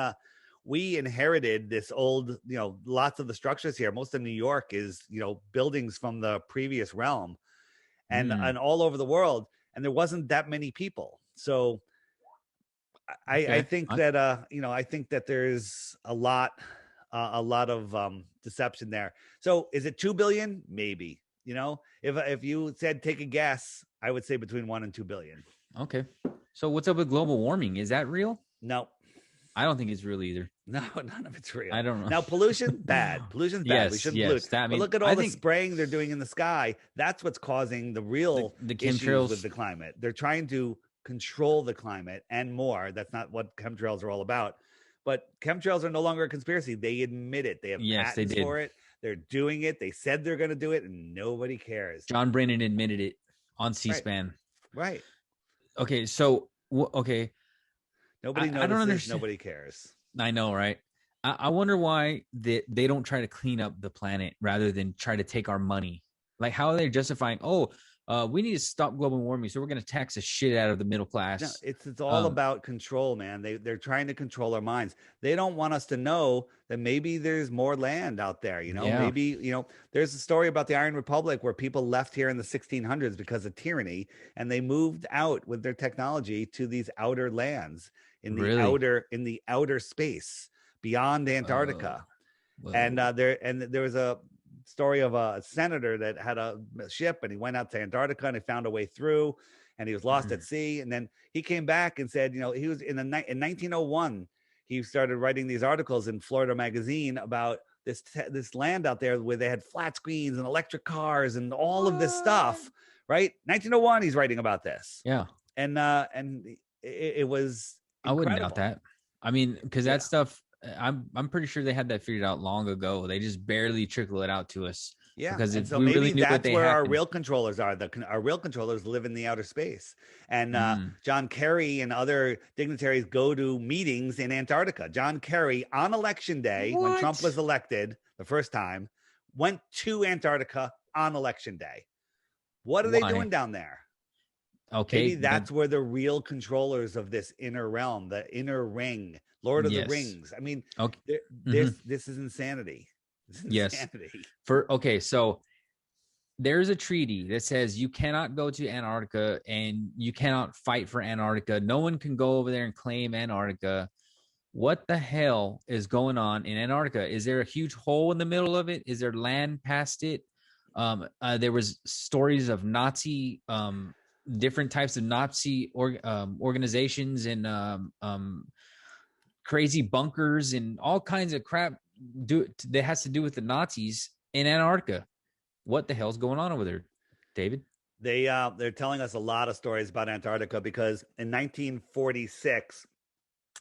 we inherited this old, lots of the structures here, most of New York is, buildings from the previous realm, and all over the world, and there wasn't that many people. So I Okay. think that I think that there's a lot of deception there. So is it 2 billion? Maybe. If you said take a guess, I would say between 1 and 2 billion. Okay. So what's up with global warming? Is that real? No. I don't think it's real either. No, none of it's I real. don't know. Now, pollution, bad. Pollution's bad. We Yes, shouldn't pollute. yes. That I But mean, look at I all the think spraying they're doing in the sky. That's what's causing the real the issues with chemtrails. the climate. They're trying to control the climate and more. That's not what chemtrails are all about. But chemtrails are no longer a conspiracy. They admit it. They have Yes, they patents did. for it. They're doing it. They said they're going to do it, and nobody cares. John Brennan admitted it on Right. C-SPAN. Right. Okay, so okay, Nobody I don't notices. understand. Nobody cares. I know, right? I wonder why they don't try to clean up the planet rather than try to take our money. Like, how are they justifying? Oh, we need to stop global warming, so we're going to tax the shit out of the middle No, class. it's all about control, man. They're trying to control our minds. They don't want us to know that maybe there's more land out there. Yeah. Maybe there's a story about the Iron Republic where people left here in the 1600s because of tyranny, and they moved out with their technology to these outer lands Really? in the outer space beyond Antarctica. And Whoa. there was a story of a senator that had a ship, and he went out to Antarctica and he found a way through, and he was lost at sea. And then he came back and said, he was in 1901, he started writing these articles in Florida Magazine about this land out there where they had flat screens and electric cars and all of this stuff. Right, 1901, he's writing about this. Yeah. And it was I wouldn't doubt incredible. that. I mean, because Yeah. that stuff, I'm pretty sure they had that figured out long ago. They just barely trickle it out to us. Yeah, Because and if so we maybe really knew what that's they where our happened, real controllers are. Our real controllers live in the outer space, and John Kerry and other dignitaries go to meetings in Antarctica. John Kerry, on election day, when Trump was what? elected the first time, went to Antarctica on election day. What are they Why? doing down there? Okay. Maybe that's where the real controllers of this inner realm, the inner ring, Lord of the Yes. Rings. I mean, Okay. this this is insanity. This is Yes. insanity. Okay, so there's a treaty that says you cannot go to Antarctica and you cannot fight for Antarctica. No one can go over there and claim Antarctica. What the hell is going on in Antarctica? Is there a huge hole in the middle of it? Is there land past it? There was stories of Nazi, different types of Nazi organizations and crazy bunkers and all kinds of crap that has to do with the Nazis in Antarctica. What the hell's going on over there, David? They're telling us a lot of stories about Antarctica because in 1946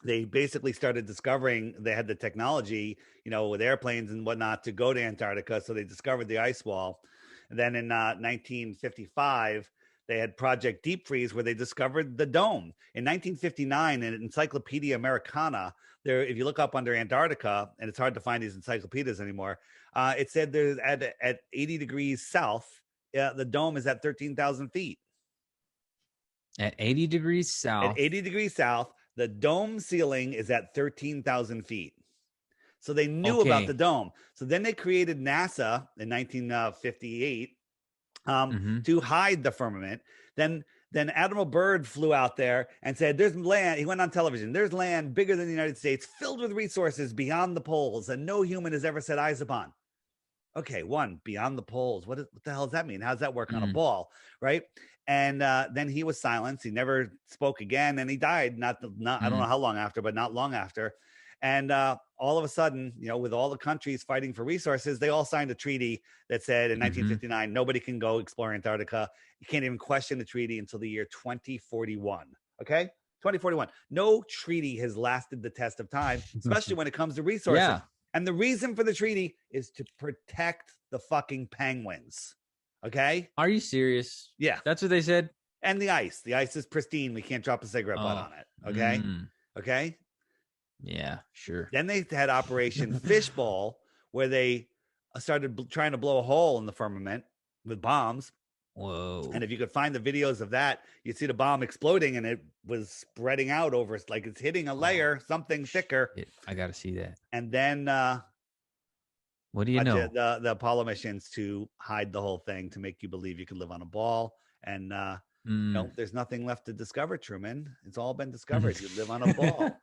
they basically started discovering they had the technology, with airplanes and whatnot to go to Antarctica. So they discovered the ice wall. And then in 1955, they had Project Deep Freeze, where they discovered the dome. In 1959, in Encyclopedia Americana, there, if you look up under Antarctica, and it's hard to find these encyclopedias anymore, it said there's at 80 degrees south, the dome is at 13,000 feet. At 80 degrees south. At 80 degrees south, the dome ceiling is at 13,000 feet. So they knew about the dome. So then they created NASA in 1958 to hide the firmament. Then Admiral Byrd flew out there and said, there's land. He went on television. There's land bigger than the United States, filled with resources beyond the poles, and no human has ever set eyes upon. Okay, one, beyond the poles. What the hell does that mean? How does that work on a ball, right? And then he was silenced. He never spoke again, and he died. Not I don't know how long after, but not long after. And all of a sudden, with all the countries fighting for resources, they all signed a treaty that said in 1959, nobody can go explore Antarctica. You can't even question the treaty until the year 2041. Okay, 2041. No treaty has lasted the test of time, especially when it comes to resources. Yeah. And the reason for the treaty is to protect the fucking penguins. Okay? Are you serious? Yeah. That's what they said? And the ice. The ice is pristine. We can't drop a cigarette butt on it. Okay? Okay? Yeah, sure. Then they had Operation Fishbowl, where they started trying to blow a hole in the firmament with bombs. Whoa. And if you could find the videos of that, you'd see the bomb exploding and it was spreading out over, like it's hitting a layer, something thicker. I got to see that. And then what do you know? The Apollo missions to hide the whole thing, to make you believe you could live on a ball. And there's nothing left to discover, Truman. It's all been discovered. You live on a ball.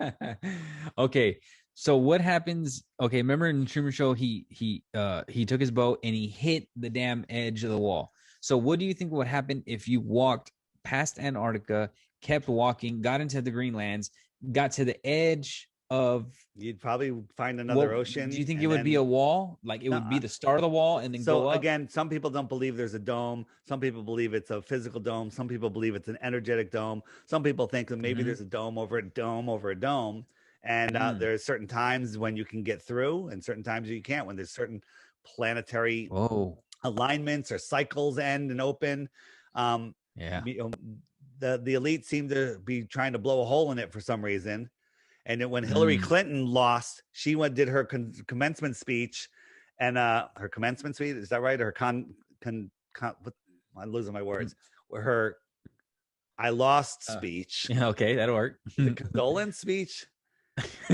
Okay. So what happens? Okay, remember in the Truman Show, he took his boat and he hit the damn edge of the wall. So what do you think would happen if you walked past Antarctica, kept walking, got into the Greenlands, got to the edge of? You'd probably find another ocean. Do you think it would be a wall? Like it would be the start of the wall and then go up? Again, some people don't believe there's a dome. Some people believe it's a physical dome. Some people believe it's an energetic dome. Some people think that maybe there's a dome over a dome over a dome. And there's certain times when you can get through and certain times you can't, when there's certain planetary alignments or cycles end and open. The elite seem to be trying to blow a hole in it for some reason. And when Hillary Clinton lost, she did her commencement speech, and her commencement speech, is that right? Or her I'm losing my words. Her I lost speech. Okay, that'll work. The condolence speech.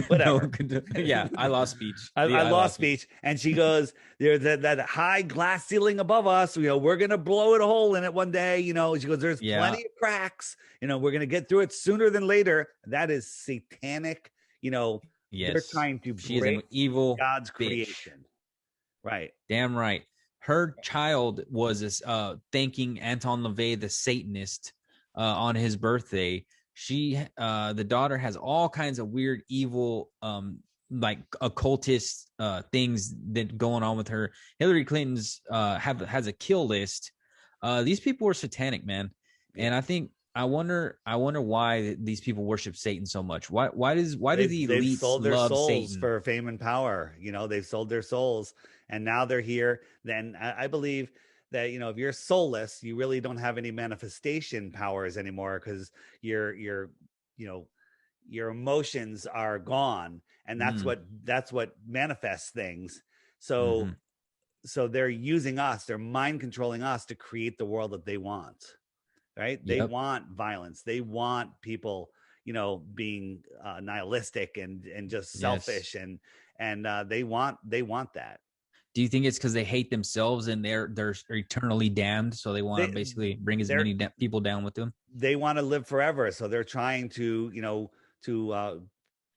Whatever. I lost speech. I lost speech. And she goes, there's that high glass ceiling above us. We're going to blow it a hole in it one day. She goes, there's plenty of cracks. We're going to get through it sooner than later. That is satanic. They're trying to break an evil God's bitch. Creation. Right. Damn right. Her child was thanking Anton LaVey, the Satanist, on his birthday. The daughter has all kinds of weird, evil, like occultist things that going on with her. Hillary Clinton's has a kill list. These people are satanic, man, and I wonder why these people worship Satan so much. Why do the elites sold their love souls Satan for fame and power? They've sold their souls, and now they're here. Then I believe that if you're soulless, you really don't have any manifestation powers anymore, because your emotions are gone, and that's what manifests things. So they're using us, they're mind controlling us to create the world that they want. right? They Yep. want violence. They want people, being nihilistic and just Yes. selfish, and they want that. Do you think it's because they hate themselves and they're eternally damned, so they want to They basically bring as they're many people down with them? they want to live forever, so they're trying to to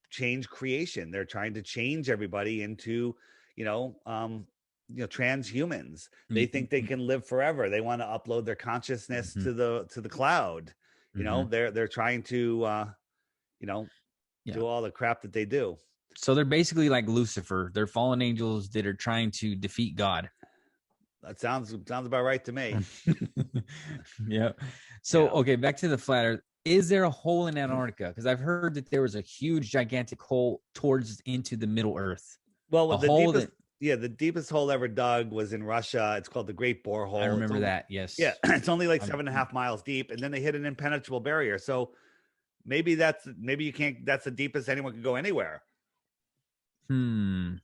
change creation. They're trying to change everybody into you know um transhumans. They think they Mm-hmm. can live forever. They want to upload their consciousness Mm-hmm. to the cloud. Mm-hmm. They're trying to you know Yeah. do all the crap that they do. So they're basically like Lucifer. They're fallen angels that are trying to defeat God. That sounds about right to me. Yeah. So, Yeah. okay, back to the flat earth. Is there a hole in Antarctica? Because I've heard that there was a huge, gigantic hole towards into the Middle Earth. Well, A the hole deepest that yeah, the deepest hole ever dug was in Russia. It's called the Great I Borehole. It's remember only that. yeah, Yes. it's only like Um, 7.5 miles deep, and then they hit an impenetrable barrier. So maybe you can't. That's the deepest anyone could go anywhere. hmm.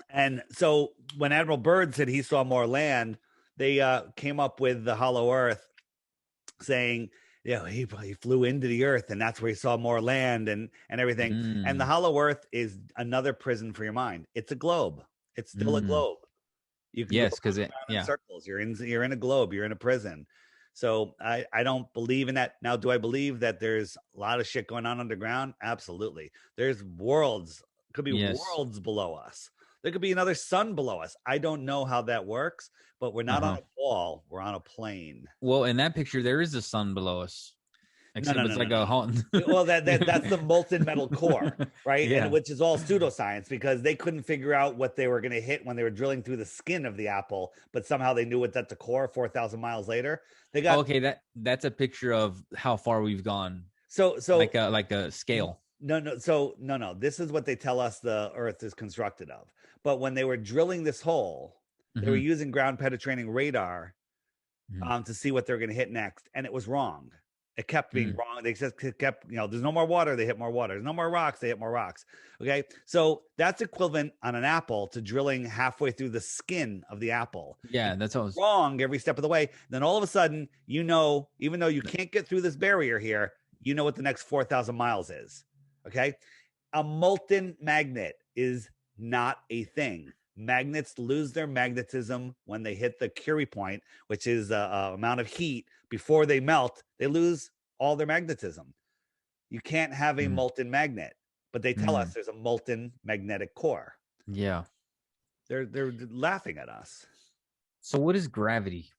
And so when Admiral Byrd said he saw more land, they came up with the Hollow Earth, saying, he flew into the Earth, and that's where he saw more land and everything. And the Mm, Hollow Earth is another prison for your mind. It's a globe. It's still a mm. globe. You can go Yes, because around it, and around in yeah. circles. You're in a globe. You're in a prison. So I don't believe in that. Now, do I believe that there's a lot of shit going on underground? Absolutely. There's worlds, could be Yes. worlds below us. There could be another sun below us. I don't know how that works, but we're not on Uh-huh. a ball. We're on a plane. Well, in that picture, there is a sun below us, No, no, except no, it's no, like no, a no. haunt. Well, that's the molten metal core, right? And Yeah. which is all pseudoscience, because they couldn't figure out what they were going to hit when they were drilling through the skin of the apple, but somehow they knew what at the core 4,000 miles later. They got Okay, that's a picture of how far we've gone, so like a scale. no. This is what they tell us the Earth is constructed of. But when they were drilling this hole, they were Hmm. using ground penetrating radar Hmm. to see what they're going to hit next, and it was wrong. It kept being Mm. wrong. They just kept, there's no more water, they hit more water. There's no more rocks, they hit more rocks. Okay, so that's equivalent on an apple to drilling halfway through the skin of the apple. Yeah, that's all. Wrong every step of the way. Then all of a sudden, even though you can't get through this barrier here, you know what the next 4,000 miles is. Okay, a molten magnet is not a thing. Magnets lose their magnetism when they hit the Curie point, which is the amount of heat before they melt. They lose all their magnetism. You can't have a Mm. molten magnet, but they tell us Mm. there's a molten magnetic core. Yeah. They're laughing at us. So what is gravity?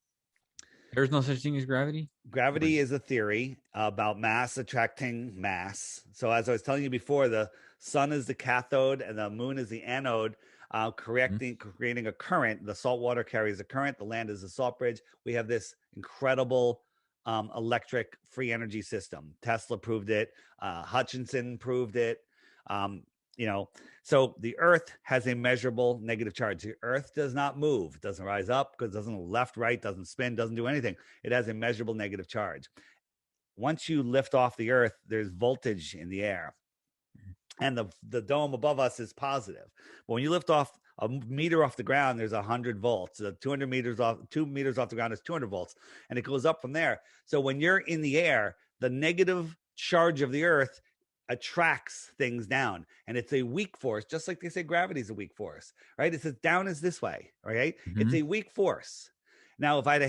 There's no such thing as gravity? Or Gravity is a theory about mass attracting mass. So, as I was telling you before, the sun is the cathode and the moon is the anode, Mhm. creating a current. The salt water carries a current. The land is a salt bridge. We have this incredible electric free energy system. Tesla proved it. Hutchinson proved it. Um, you know, so the Earth has a measurable negative charge. The Earth does not move. It doesn't rise up, because it doesn't left, right, doesn't spin, doesn't do anything. It has a measurable negative charge. Once you lift off the Earth, there's voltage in the air, and the dome above us is positive. But when you lift off a meter off the ground, there's 100 volts. 200 meters off, 2 meters off the ground is 200 volts, and it goes up from there. So when you're in the air, the negative charge of the Earth attracts things down, and it's a weak force, just like they say gravity is a weak force, right? It says down is this way, right? It's Mhm. a weak force. Now, if I had a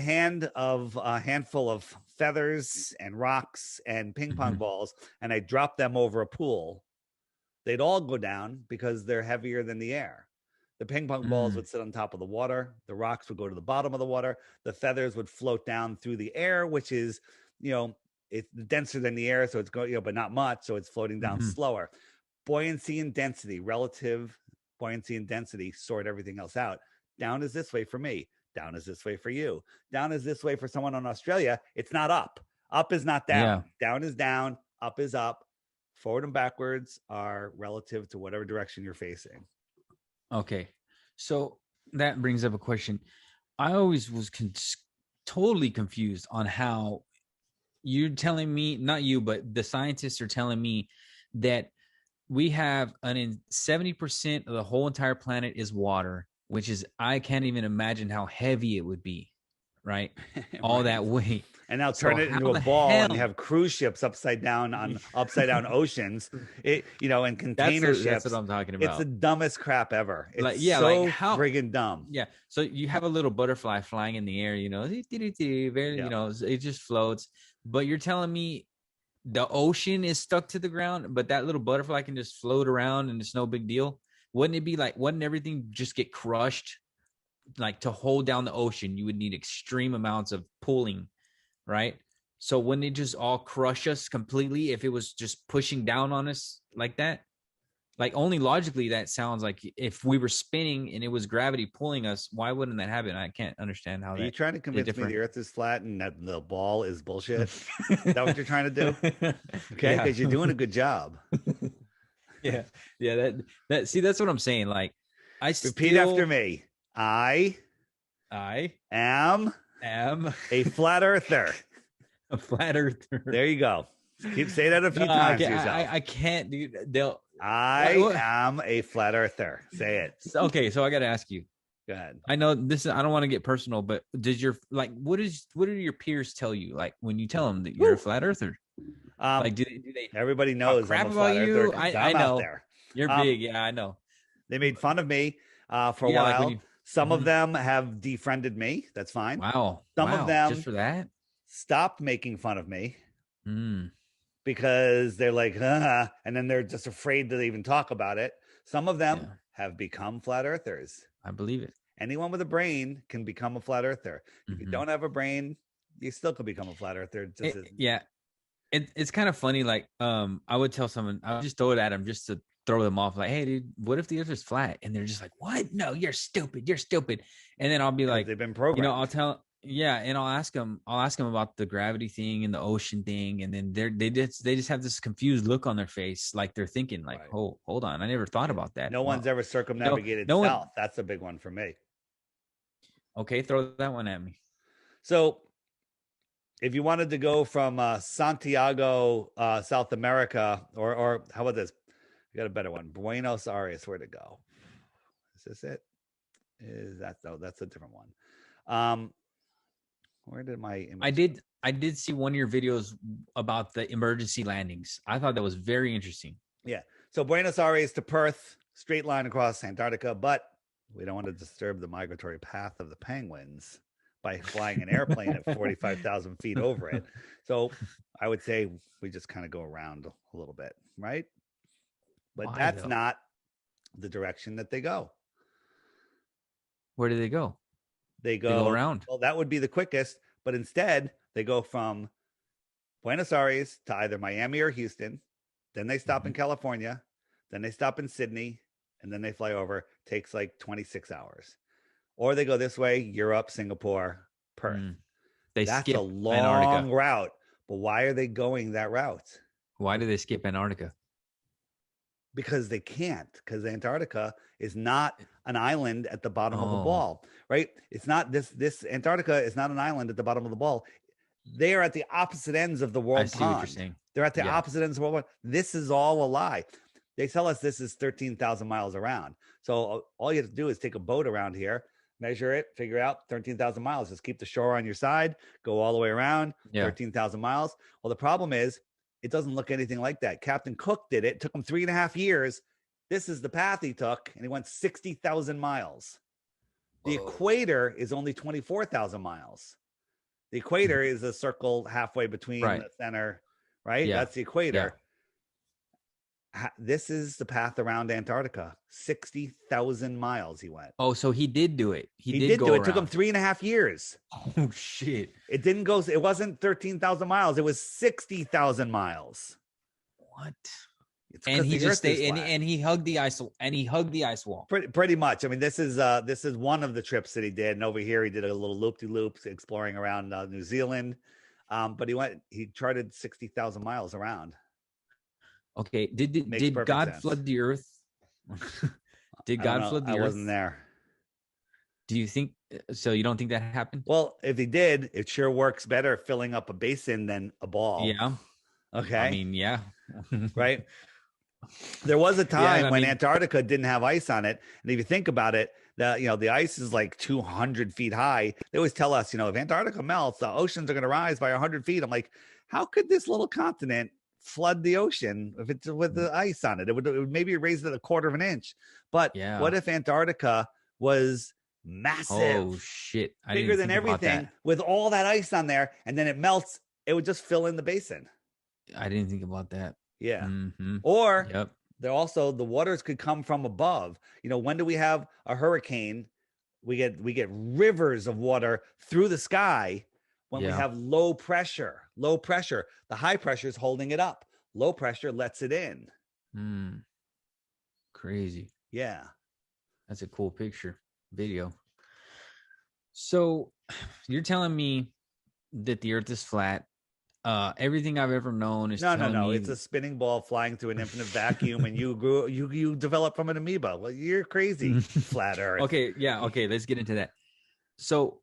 handful of feathers and rocks and ping pong Mhm. balls, and I dropped them over a pool, they'd all go down because they're heavier than the air. The ping pong balls Mm. would sit on top of the water. The rocks would go to the bottom of the water. The feathers would float down through the air, which is, you know, it's denser than the air. So it's going, but not much. So it's floating down Mhm. slower. Buoyancy and density, relative buoyancy and density sort everything else out. Down is this way for me. Down is this way for you. Down is this way for someone in Australia. It's not up. Up is not Yeah. down. Down is down. Up is up. Forward and backwards are relative to whatever direction you're facing. Okay. So that brings up a question. I always was totally confused on how you're telling me, not you, but the scientists are telling me that we have 70% of the whole entire planet is water, which is, I can't even imagine how heavy it would be, right? All Right. that weight. And now So turn it how into a the ball, and you hell? have cruise ships upside down on upside down oceans. And container That's what ships. I'm talking It's the about. dumbest crap ever. Like, It's yeah, like so how? friggin' dumb. Yeah. So you have a little butterfly flying in the air, very, Yeah. it just floats. But you're telling me the ocean is stuck to the ground, but that little butterfly can just float around and it's no big deal? Wouldn't it be like, wouldn't everything just get crushed? Like to hold down the ocean, you would need extreme amounts of pulling, right? So wouldn't it just all crush us completely if it was just pushing down on us like that? Like only logically that sounds like if we were spinning and it was gravity pulling us, why wouldn't that happen? I can't understand how Are you that trying to is convince me the different. earth is flat and that the ball is bullshit? Is that what you're trying to do? Okay, Yeah. because you're doing a good job. Yeah. Yeah. That see, that's what I'm saying. Like Repeat after me. I I am am a flat earther. a flat earther. There you go. Keep saying that a few No, times to yourself. I can't, dude. I am a flat earther. Say it. Okay, so I got to ask you. Go ahead. I know this. I don't want to get personal, but does your what do your peers tell you? Like when you tell them that you're a flat earther, like do they Everybody knows crap I'm a flat about you? earther. I I'm know out there. you're big. Yeah, I know. They made fun of me for a Yeah, like while. when you. Some of Mhm. them have defriended me. That's fine. Wow. Some of them Just for that. stopped making fun of me Mm, because they're like, and then they're just afraid to even talk about it. Some of them yeah, have become flat earthers. I believe it. Anyone with a brain can become a flat earther. If you Mhm. don't have a brain, you still can become a flat earther. Yeah, it's kind of funny. Like, I would tell someone, I would just throw it at them just to throw them off. Like, hey, dude, what if the Earth is flat? And they're just like, what? No, you're stupid. You're stupid. And then I'll be like, they've been programmed. I'll tell, yeah, and I'll ask them about the gravity thing and the ocean thing, and then they just have this confused look on their face, like they're thinking, like, Right. oh, hold on, I never thought about that. No one's ever circumnavigated no one. south. That's a big one for me. Okay, throw that one at me. So if you wanted to go from Santiago, South America, or how about this? We got a better one. Buenos Aires, where to go? Is this it? Is that though? That's a different one. Where did my image I did see one of your videos about the emergency landings. I thought that was very interesting. Yeah. So Buenos Aires to Perth, straight line across Antarctica, but we don't want to disturb the migratory path of the penguins by flying an airplane at 45,000 feet over it. So I would say we just kind of go around a little bit, right? But that's not the direction that they go. Where do they go? They go around. Well, that would be the quickest, but instead they go from Buenos Aires to either Miami or Houston. Then they stop in California. Then they stop in Sydney, and then they fly over. Takes like 26 hours. Or they go this way: Europe, Singapore, Perth. That's a long Antarctica route. But why are they going that route? Why do they skip Antarctica? Because they can't, because Antarctica is not an island at the bottom of a ball, right? It's not this Antarctica is not an island at the bottom of the ball. They are at the opposite ends of the world. I see what you're saying. They're at the opposite ends of the world. This is all a lie. They tell us this is 13,000 miles around. So all you have to do is take a boat around here, measure it, figure out 13,000 miles. Just keep the shore on your side, go all the way around, 13,000 miles. Well, the problem is it doesn't look anything like that. Captain Cook did it. It took him 3.5 years. This is the path he took, and he went 60,000 miles. The equator is only 24,000 miles. The equator is a circle halfway between the center, right? Yeah. That's the equator. Yeah. This is the path around Antarctica. 60,000 miles he went. Oh, so he did do it. He did do it. Around. It took him 3.5 years. Oh, shit. It didn't go. It wasn't 13,000 miles. It was 60,000 miles. What? And he just stayed, and he hugged the ice, wall. Pretty much. I mean, this is one of the trips that he did. And over here, he did a little loop-de-loop exploring around New Zealand. But he charted 60,000 miles around. Okay. Did God flood the earth? Did God flood the earth? I wasn't there. Do you think so? You don't think that happened? Well, if he did, it sure works better filling up a basin than a ball. Yeah. Okay. I mean, yeah. Right. There was a time when Antarctica didn't have ice on it. And if you think about it, The ice is like 200 feet high. They always tell us, if Antarctica melts, the oceans are going to rise by 100 feet. I'm like, how could this little continent flood the ocean if it's with the ice on it? It would maybe raise it a quarter of an inch. But what if Antarctica was massive? Oh shit! Bigger than everything, with all that ice on there, and then it melts. It would just fill in the basin. I didn't think about that. Yeah. Mm-hmm. Or the waters could come from above. When do we have a hurricane? We get rivers of water through the sky when we have low pressure. The high pressure is holding it up. Low pressure lets it in. Crazy. Yeah. That's a cool video. So you're telling me that the earth is flat. Everything I've ever known is no. It's a spinning ball flying through an infinite vacuum, and you developed from an amoeba. Well, you're crazy. Flat Earth. Okay, yeah, okay. Let's get into that. So,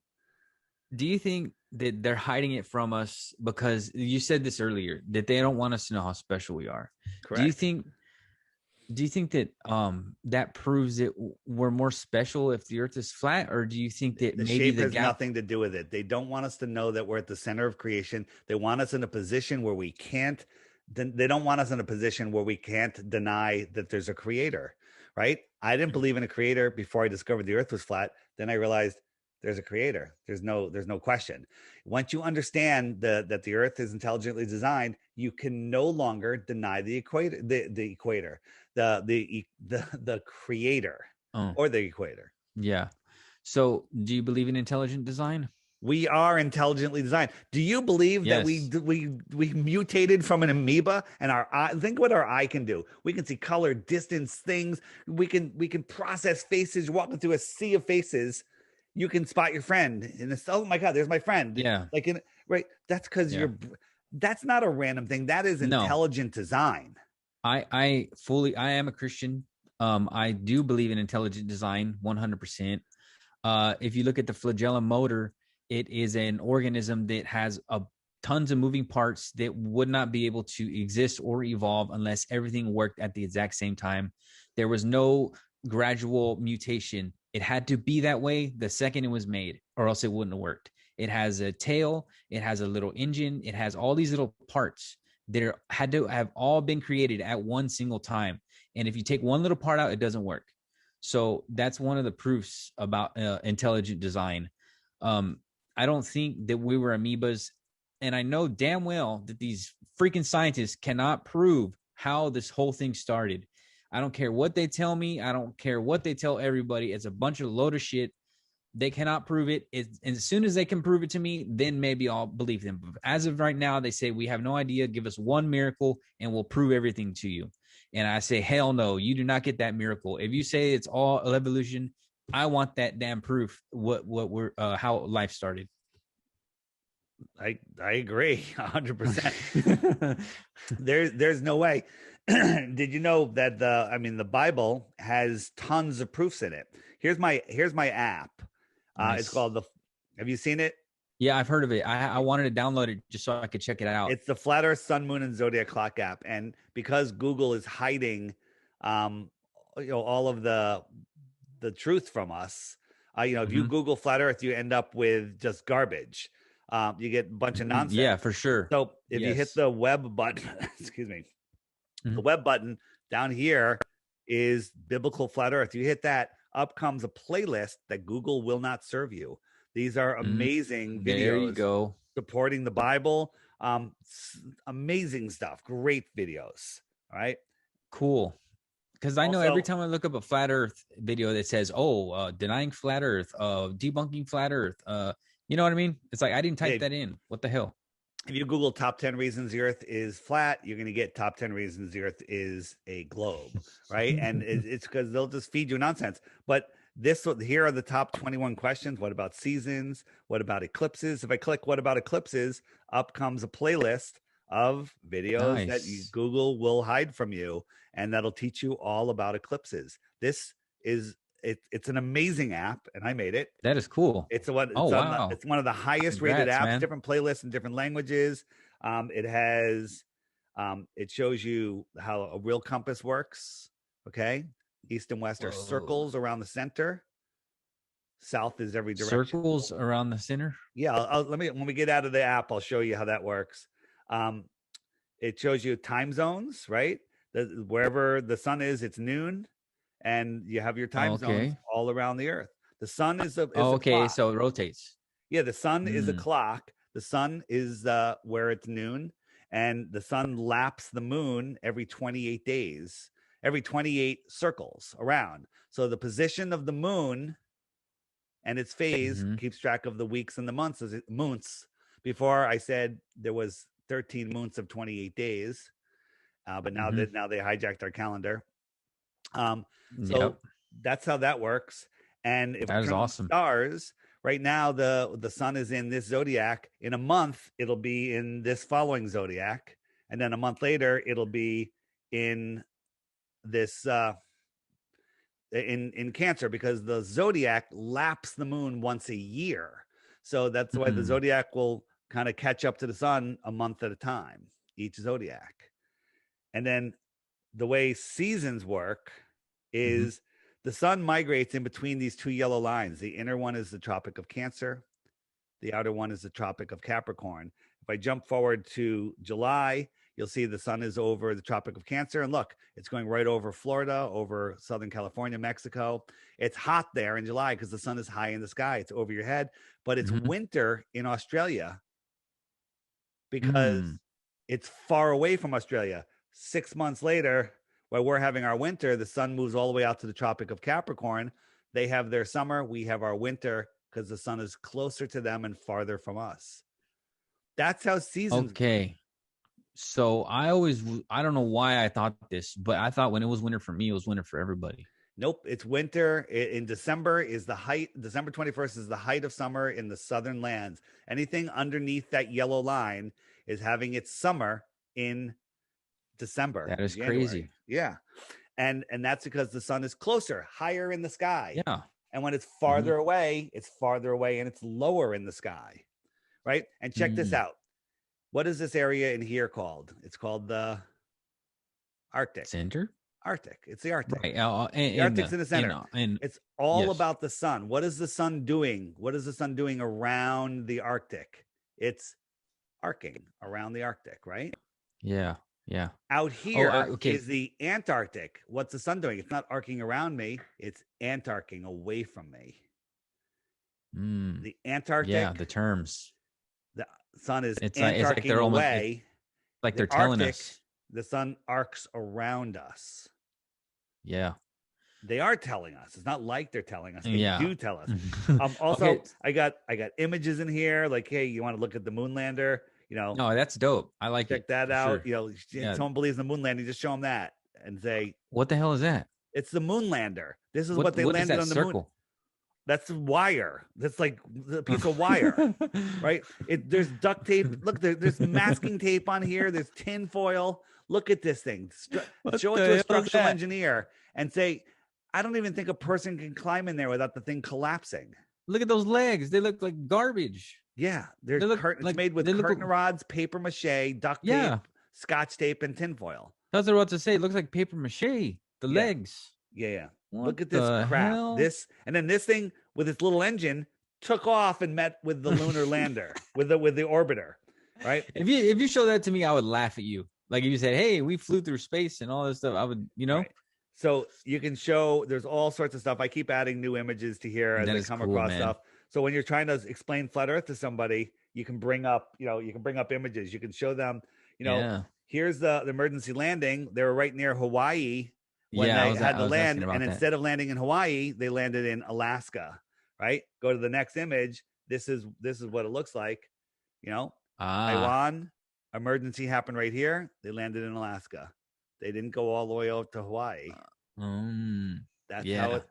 do you think that they're hiding it from us because you said this earlier that they don't want us to know how special we are? Correct. Do you think that that proves that we're more special if the earth is flat, or do you think that the maybe shape has nothing to do with it? They don't want us to know that we're at the center of creation. They want us in a position where we can't they don't want us in a position where we can't deny that there's a creator, right? I didn't believe in a creator before I discovered the earth was flat. Then I realized there's a creator. There's no question. Once you understand that the earth is intelligently designed, you can no longer deny the equator, the creator, or the equator. Yeah. So do you believe in intelligent design? We are intelligently designed. Do you believe that we mutated from an amoeba, and our eye? Think what our eye can do. We can see color, distance, things. We can process faces. You're walking through a sea of faces. You can spot your friend, and it's, oh my God, there's my friend. Yeah. Right. That's because that's not a random thing. That is intelligent design. I am a Christian. I do believe in intelligent design 100%. If you look at the flagellum motor, it is an organism that has tons of moving parts that would not be able to exist or evolve unless everything worked at the exact same time. There was no gradual mutation. It had to be that way the second it was made, or else it wouldn't have worked. It has a tail. It has a little engine. It has all these little parts that had to have all been created at one single time. And if you take one little part out, it doesn't work. So that's one of the proofs about intelligent design. I don't think that we were amoebas. And I know damn well that these freaking scientists cannot prove how this whole thing started. I don't care what they tell me. I don't care what they tell everybody. It's a bunch of load of shit. They cannot prove it. And as soon as they can prove it to me, then maybe I'll believe them. But as of right now, they say, we have no idea. Give us one miracle and we'll prove everything to you. And I say, hell no, you do not get that miracle. If you say it's all evolution, I want that damn proof how life started. I agree 100%. There's no way. Did you know that the Bible has tons of proofs in it? Here's my app. Nice. It's called have you seen it? Yeah, I've heard of it. I wanted to download it just so I could check it out. It's the Flat Earth, Sun, Moon, and Zodiac Clock app. And because Google is hiding, all of the truth from us, if you Google Flat Earth, you end up with just garbage. You get a bunch of nonsense. Yeah, for sure. So if you hit the web button, excuse me, the web button down here is Biblical Flat Earth. You hit that, up comes a playlist that Google will not serve you. These are amazing videos. There you go. Supporting the Bible. Amazing stuff. Great videos. All right. Cool. Because I know every time I look up a flat Earth video that says, denying flat Earth, debunking flat Earth, you know what I mean? It's like, I didn't type that in. What the hell? If you Google top 10 reasons the earth is flat, you're going to get top 10 reasons the earth is a globe, right? And it's because they'll just feed you nonsense. But here are the top 21 questions. What about seasons? What about eclipses? If I click what about eclipses, up comes a playlist of videos that Google will hide from you, and that'll teach you all about eclipses. This is it's an amazing app, and I made it. That is cool. It's one of the highest rated apps, man. Different playlists in different languages. It shows you how a real compass works. Okay. East and west are circles around the center. South is every direction. Circles around the center. Yeah, let me when we get out of the app, I'll show you how that works. Um, it shows you time zones, right? Wherever the sun is, it's noon, and you have your time zones Okay. all around the Earth. The sun is a Okay. clock. So it rotates. Yeah, the sun is a Mm. clock. The sun is where it's noon, and the sun laps the moon every 28 days, every 28 circles around. So the position of the moon and its phase Mm-hmm. keeps track of the weeks and the months. Months. Before I said there was 13 months of 28 days, but now Mm-hmm. that now they hijacked our calendar. So Yep. that's how that works. And if we That is turn on the awesome. stars, right now the sun is in this zodiac. In a month, it'll be in this following zodiac, and then a month later, it'll be in this in Cancer, because the zodiac laps the moon once a year. So that's why the Mm. zodiac will kind of catch up to the sun a month at a time, each zodiac. And then the way seasons work Mm-hmm. is the sun migrates in between these two yellow lines. The inner one is the Tropic of Cancer, the outer one is the Tropic of Capricorn. If I jump forward to July, you'll see the sun is over the Tropic of Cancer. And look, it's going right over Florida, over Southern California, Mexico. It's hot there in July because the sun is high in the sky. It's over your head. But it's Mm-hmm. winter in Australia because Mm. it's far away from Australia. 6 months later, while we're having our winter, the sun moves all the way out to the Tropic of Capricorn. They have their summer. We have our winter because the sun is closer to them and farther from us. That's how seasons. Okay. So I don't know why I thought this, but I thought when it was winter for me, it was winter for everybody. Nope, it's winter in December. Is the height. December 21st is the height of summer in the southern lands. Anything underneath that yellow line is having its summer in December, That is January. crazy. Yeah. And that's because the sun is closer, higher in the sky. Yeah. And when it's Mm-hmm. farther away, it's farther away and it's lower in the sky. Right? And check this Mm. out. What is this area in here called? It's called the Arctic. Center. Arctic. It's the Arctic. Right. The Arctic's in the center. And It's all yes. about the sun. What is the sun doing? What is the sun doing around the Arctic? It's arcing around the Arctic, right? Yeah. Yeah. Out here okay. is the Antarctic. What's the sun doing? It's not arcing around me. It's antarcing away from me. Mm. The Antarctic. Yeah. The terms. The sun is It's antarcing like they're almost away. like The they're telling Arctic, us. the sun arcs around us. Yeah. They are telling us. It's not like they're telling us. They Yeah. do tell us. Also, Okay. I got images in here. Like, hey, you want to look at the moon lander? You know, No, that's dope. I like check it. that for out. Sure. You know, Yeah. someone believes in the moon landing, just show them that and say What the hell is that? it's the moon lander. This is what they What is landed that on the moon. circle? That's wire. That's like a piece of wire, right? There's duct tape. Look, there's masking tape on here. There's tin foil. Look at this thing. Show it to a structural engineer and say, I don't even think a person can climb in there without the thing collapsing. Look at those legs. They look like garbage. Yeah, They look it's made with curtain rods, paper mache, duct tape, scotch tape, and tinfoil. That's what I was about to say. It looks like paper mache. The legs. Yeah. What Look at this crap. hell? And then this thing with its little engine took off and met with the lunar lander, with the orbiter, right? If you show that to me, I would laugh at you. Like if you said, "Hey, we flew through space and all this stuff," I would, Right. So you can show. There's all sorts of stuff. I keep adding new images to here as I come across stuff. So when you're trying to explain flat Earth to somebody, you can bring up, images. You can show them, here's the emergency landing. They were right near Hawaii when they had to land, and instead of landing in Hawaii, they landed in Alaska. Right? Go to the next image. This is what it looks like. Taiwan emergency happened right here. They landed in Alaska. They didn't go all the way out to Hawaii. That's how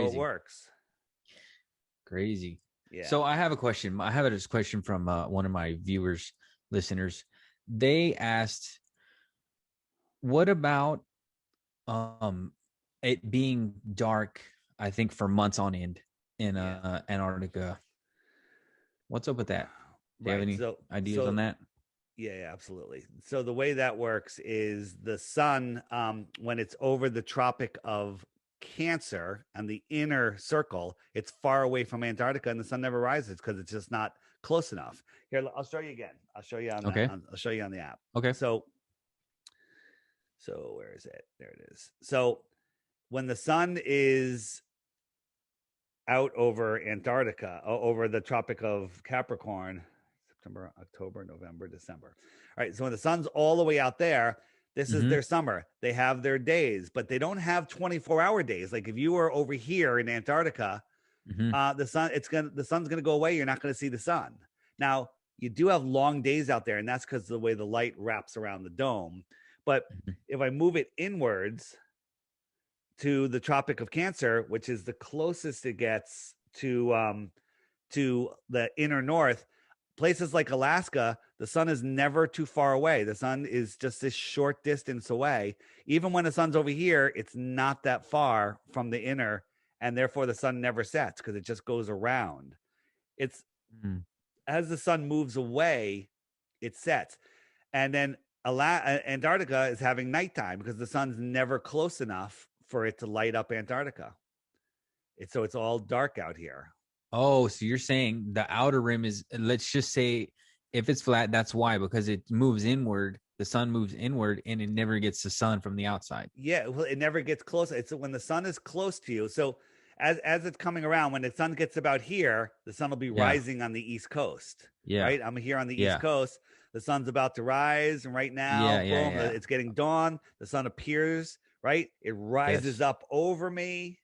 it works. Crazy. Yeah. So I have a question. I have a question from one of my viewers, listeners. They asked, "What about it being dark? I think for months on end in Antarctica. What's up with that? Do you have any ideas on that?" Yeah, absolutely. So the way that works is the sun, when it's over the Tropic of Cancer on the inner circle, it's far away from Antarctica, and the sun never rises because it's just not close enough. Here, I'll show you again. I'll show you on the Okay. I'll show you on the app. Okay. So where is it? There it is. So when the sun is out over Antarctica, over the Tropic of Capricorn, September, October, November, December. All right. So when the sun's all the way out there, this is their summer. They have their days, but they don't have 24-hour days. Like if you were over here in Antarctica, the sun's gonna go away. You're not gonna see the sun. Now you do have long days out there, and that's because of the way the light wraps around the dome. But if I move it inwards to the Tropic of Cancer, which is the closest it gets to the inner north, places like Alaska, the sun is never too far away. The sun is just this short distance away. Even when the sun's over here, it's not that far from the inner, and therefore the sun never sets because it just goes around. It's as the sun moves away, it sets. And then Antarctica is having nighttime because the sun's never close enough for it to light up Antarctica. So it's all dark out here. Oh, so you're saying the outer rim is, let's just say, if it's flat, that's why, because it moves inward. The sun moves inward, and it never gets the sun from the outside. Yeah, well, it never gets close. It's when the sun is close to you. So as it's coming around, when the sun gets about here, the sun will be rising on the East Coast. Yeah. Right? I'm here on the East Coast. The sun's about to rise, and right now, boom, it's getting dawn. The sun appears, right? It rises up over me,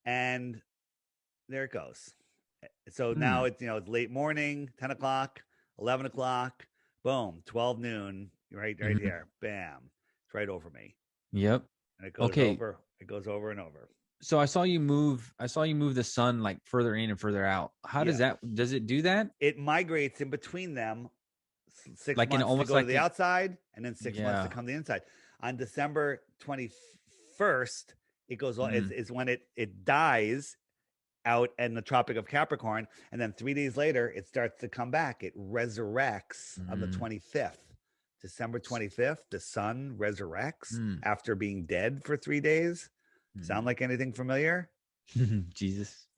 and there it goes. So now it's it's late morning, 10 o'clock, 11 o'clock, boom, 12 noon, right here, bam, it's right over me. Yep. And it goes over. It goes over and over. So I saw you move the sun like further in and further out. How does it do that? It migrates in between them. 6 like months almost to go like to the outside, and then 6 months to come to the inside. On December 21st, it goes on. It's when it dies out in the Tropic of Capricorn, and then 3 days later, it starts to come back. It resurrects on the 25th. December 25th, the sun resurrects after being dead for 3 days. Sound like anything familiar? Jesus.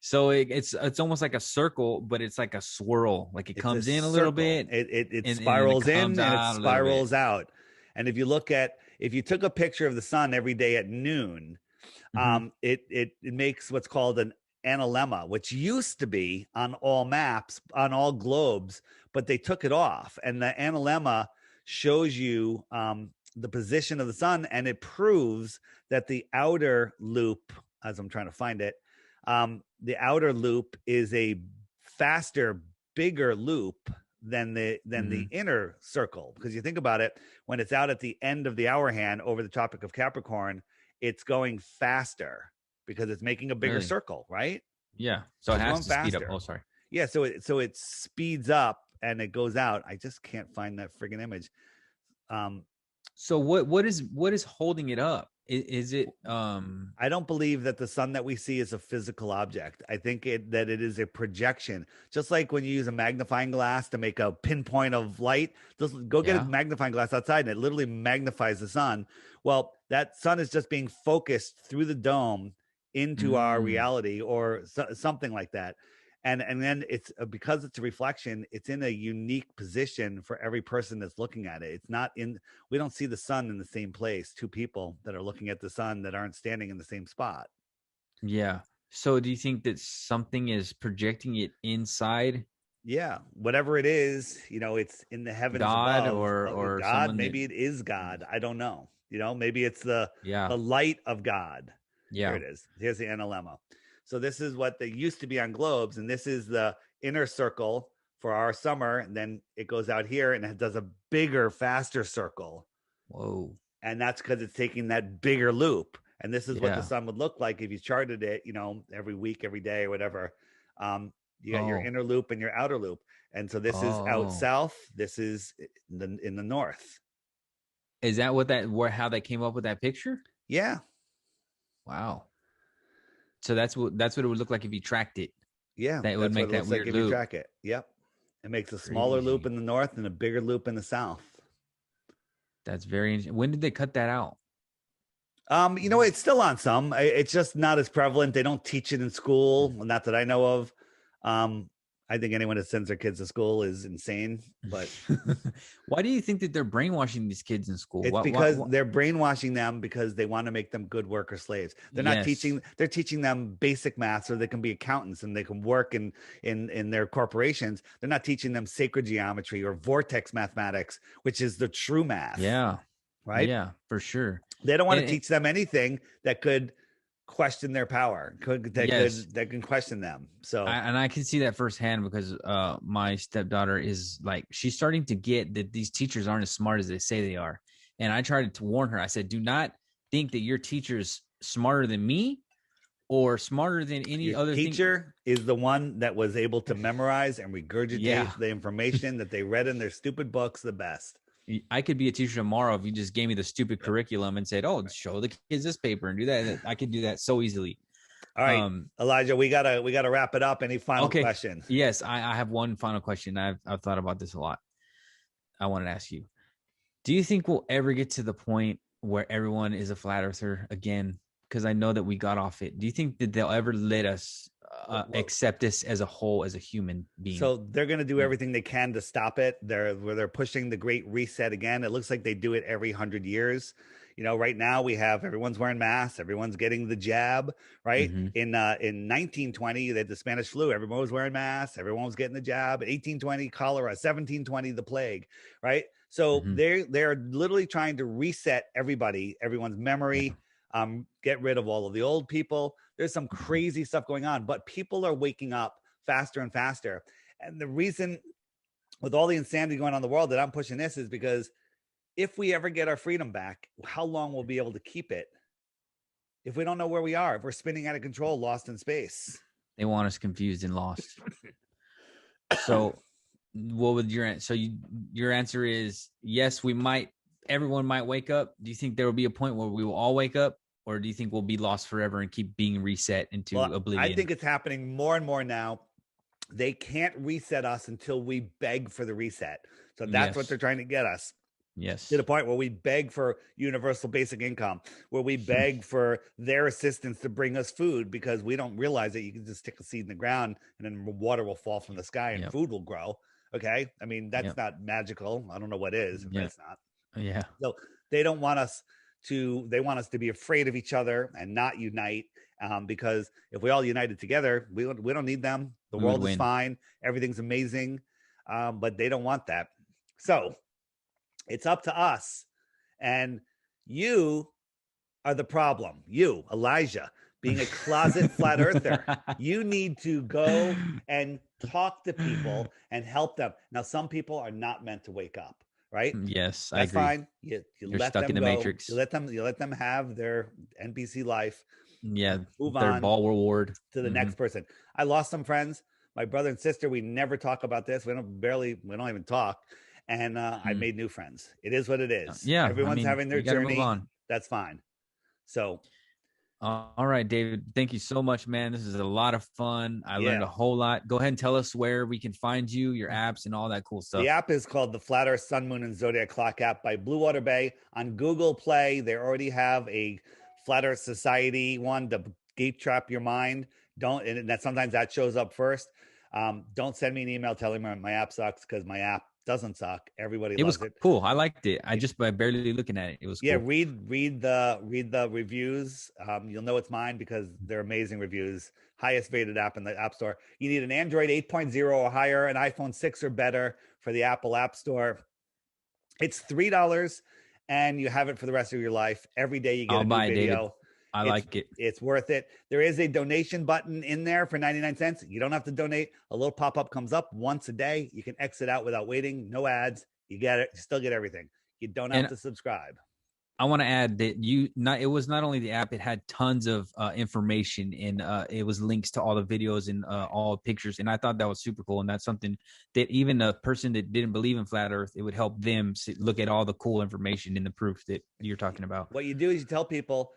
So it's almost like a circle, but it's like a swirl. Like it comes in a little bit. It spirals in and it spirals out. And if you took a picture of the sun every day at noon, it makes what's called an analemma, which used to be on all maps, on all globes, but they took it off. And the analemma shows you the position of the sun, and it proves that the outer loop, as I'm trying to find it, the outer loop is a faster, bigger loop than the inner circle. Because you think about it, when it's out at the end of the hour hand over the Tropic of Capricorn, it's going faster because it's making a bigger circle, right? Yeah. So it has to speed up. Oh, sorry. Yeah. So it speeds up and it goes out. I just can't find that friggin' image. So what is holding it up? Is it I don't believe that the sun that we see is a physical object. I think that it is a projection. Just like when you use a magnifying glass to make a pinpoint of light, just go get a magnifying glass outside and it literally magnifies the sun. Well, that sun is just being focused through the dome into our reality or something like that. And then it's because it's a reflection, it's in a unique position for every person that's looking at it. It's not we don't see the sun in the same place. Two people that are looking at the sun that aren't standing in the same spot. Yeah. So do you think that something is projecting it inside? Yeah. Whatever it is, it's in the heavens God above. or God. Maybe it is God. I don't know. Maybe it's the light of God. Yeah. Here it is. Here's the analemma. So this is what they used to be on globes, and this is the inner circle for our summer, and then it goes out here and it does a bigger, faster circle. Whoa. And that's because it's taking that bigger loop. And this is what the sun would look like if you charted it, every week, every day, or whatever. You got your inner loop and your outer loop. And so this is out south. This is in the north. Is that how they came up with that picture? Yeah. Wow. So that's what it would look like if you tracked it. Yeah, that would make that weird if loop. you track it. Yep, it makes a smaller loop in the north and a bigger loop in the south. That's very interesting. When did they cut that out? You know, it's still on some. It's just not as prevalent. They don't teach it in school, not that I know of. Um, I think anyone that sends their kids to school is insane, but Why do you think that they're brainwashing these kids in school? it's because they're brainwashing them because they want to make them good worker slaves. They're not Yes. they're teaching them basic math so they can be accountants and they can work in their corporations. They're not teaching them sacred geometry or vortex mathematics, which is the true math. Yeah. Right? Yeah, for sure. They don't want to And teach them anything that could question their power, yes. that can question them. So And I can see that firsthand because my stepdaughter is like, she's starting to get that these teachers aren't as smart as they say they are. And I tried to warn her. I said, do not think that your teacher's smarter than me or smarter than any your other teacher is the one that was able to memorize and regurgitate the information that they read in their stupid books the best. I could be a teacher tomorrow if you just gave me the stupid curriculum and said, "Oh, show the kids this paper and do that." I could do that so easily. All right, Elijah, we gotta wrap it up. Any final question? Yes, I have one final question. I've thought about this a lot. I wanted to ask you: do you think we'll ever get to the point where everyone is a flat earther again? Because I know that we got off it. Do you think that they'll ever let us accept us as a whole, as a human being? So they're going to do everything they can to stop it. They're pushing the Great Reset again. It looks like they do it every 100 years. You know, right now we have everyone's wearing masks, everyone's getting the jab. Right in 1920, they had the Spanish flu. Everyone was wearing masks. Everyone was getting the jab. 1820, cholera. 1720, the plague. Right. So they're literally trying to reset everyone's memory. Get rid of all of the old people. There's some crazy stuff going on, but people are waking up faster and faster. And the reason with all the insanity going on in the world that I'm pushing this is because if we ever get our freedom back, how long we'll be able to keep it if we don't know where we are, if we're spinning out of control, lost in space. They want us confused and lost. So what would your answer is yes, everyone might wake up. Do you think there will be a point where we will all wake up, or do you think we'll be lost forever and keep being reset into oblivion? I think it's happening more and more now. They can't reset us until we beg for the reset. So that's what they're trying to get us. Yes. To the point where we beg for universal basic income, where we beg for their assistance to bring us food, because we don't realize that you can just stick a seed in the ground and then water will fall from the sky and food will grow. Okay. I mean, that's not magical. I don't know what is, if it's not. Yeah. So they don't want us they want us to be afraid of each other and not unite. Because if we all united together, we don't need them. The world is fine. Everything's amazing. But they don't want that. So it's up to us. And you are the problem. You, Elijah, being a closet flat earther, you need to go and talk to people and help them. Now, some people are not meant to wake up, right? Yes, that's I agree. Fine. You're let stuck them in the go. Matrix. You let them have their NPC life. Yeah, move their on ball reward to the next person. I lost some friends. My brother and sister, we never talk about this. We don't even talk. And I made new friends. It is what it is. Yeah, everyone's having their journey. Move on. That's fine. So, all right, David. Thank you so much, man. This is a lot of fun. I learned a whole lot. Go ahead and tell us where we can find you, your apps, and all that cool stuff. The app is called the Flat Earth, Sun, Moon, and Zodiac Clock app by Blue Water Bay on Google Play. They already have a Flat Earth Society one to gate trap your mind. Sometimes that shows up first. Don't send me an email telling me my app sucks, because my app doesn't suck. Everybody loves it. Cool. I liked it. I just by barely looking at it. It was cool. Read the reviews. You'll know it's mine because they're amazing reviews. Highest rated app in the App Store. You need an Android 8.0 or higher, an iPhone 6 or better for the Apple App Store. It's $3 and you have it for the rest of your life. Every day you get a new video. David. I like it. It's worth it. There is a donation button in there for 99 cents. You don't have to donate. A little pop-up comes up once a day. You can exit out without waiting. No ads. You get it. You still get everything. You don't have to subscribe. I want to add that it was not only the app, it had tons of information, and it was links to all the videos and all pictures. And I thought that was super cool. And that's something that even a person that didn't believe in flat earth, it would help them look at all the cool information and the proof that you're talking about. What you do is you tell people,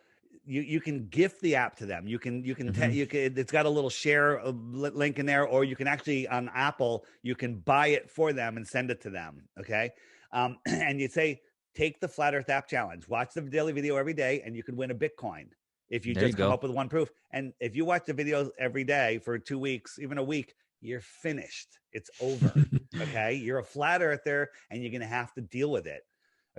you can gift the app to them. You can it's got a little share link in there, or you can actually on Apple, you can buy it for them and send it to them. Okay. And you say, take the Flat Earth app challenge, watch the daily video every day, and you can win a Bitcoin if you There you just come go. up with one proof. And if you watch the videos every day for 2 weeks, even a week, you're finished. It's over. Okay. You're a flat earther and you're going to have to deal with it.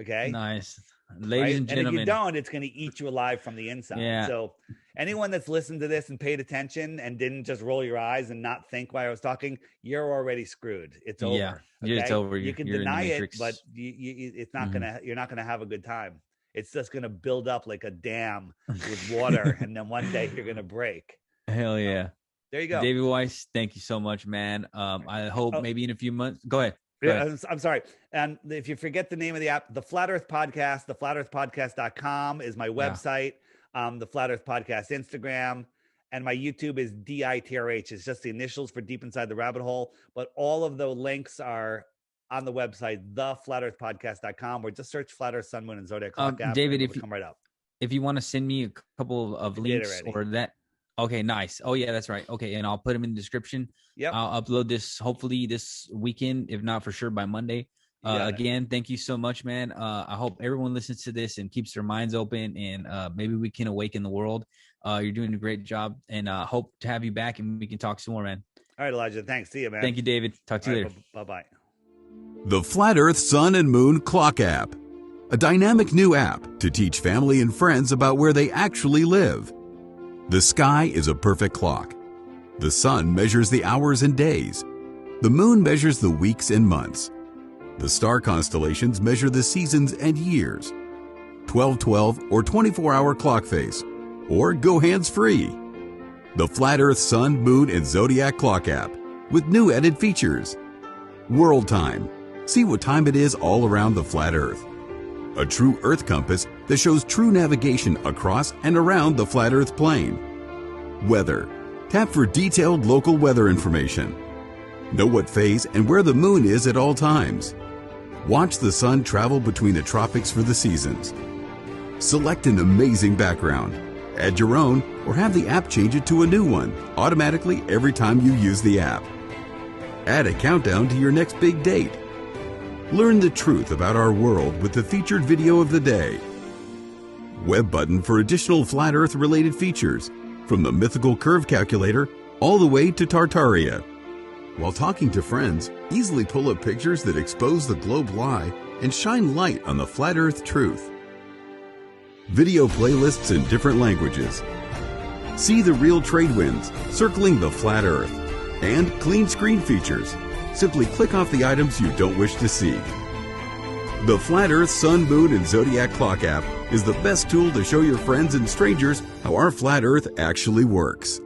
Okay. Nice. Ladies and gentlemen. And if you don't, it's going to eat you alive from the inside. Yeah. So anyone that's listened to this and paid attention and didn't just roll your eyes and not think while I was talking, you're already screwed. It's over. Yeah. Okay? It's over. You can deny it, but it's not you're not going to have a good time. It's just going to build up like a dam with water. And then one day you're going to break. Hell yeah. There you go. David Weiss, thank you so much, man. I hope maybe in a few months. Go ahead. I'm sorry. And if you forget the name of the app, the Flat Earth Podcast, theflatearthpodcast.com is my website. The Flat Earth Podcast Instagram, and my YouTube is DITRH. It's just the initials for Deep Inside the Rabbit Hole. But all of the links are on the website, theflatearthpodcast.com, or just search Flat Earth, Sun, Moon, and Zodiac Clock app. David, if you come right up. If you want to send me a couple of links or that. Okay, nice. Oh, yeah, that's right. Okay, and I'll put them in the description. Yep. I'll upload this hopefully this weekend, if not for sure by Monday. Again, thank you so much, man. I hope everyone listens to this and keeps their minds open, and maybe we can awaken the world. You're doing a great job, and hope to have you back, and we can talk some more, man. All right, Elijah. Thanks. See you, man. Thank you, David. Talk to you later. Bye-bye. The Flat Earth Sun and Moon Clock App, a dynamic new app to teach family and friends about where they actually live. The sky is a perfect clock. The sun measures the hours and days. The moon measures the weeks and months. The star constellations measure the seasons and years. 12/12 or 24-hour clock face, or go hands-free. The Flat Earth Sun, Moon, and Zodiac Clock App with new added features. World Time. See what time it is all around the flat Earth. A true Earth compass that shows true navigation across and around the flat Earth plane. Weather. Tap for detailed local weather information. Know what phase and where the moon is at all times. Watch the sun travel between the tropics for the seasons. Select an amazing background. Add your own or have the app change it to a new one automatically every time you use the app. Add a countdown to your next big date. Learn the truth about our world with the featured video of the day. Web button for additional flat Earth related features, from the mythical curve calculator all the way to Tartaria. While talking to friends, easily pull up pictures that expose the globe lie and shine light on the flat Earth truth. Video playlists in different languages. See the real trade winds circling the flat Earth, and clean screen features. Simply click off the items you don't wish to see. The Flat Earth Sun, Moon, and Zodiac Clock app is the best tool to show your friends and strangers how our flat Earth actually works.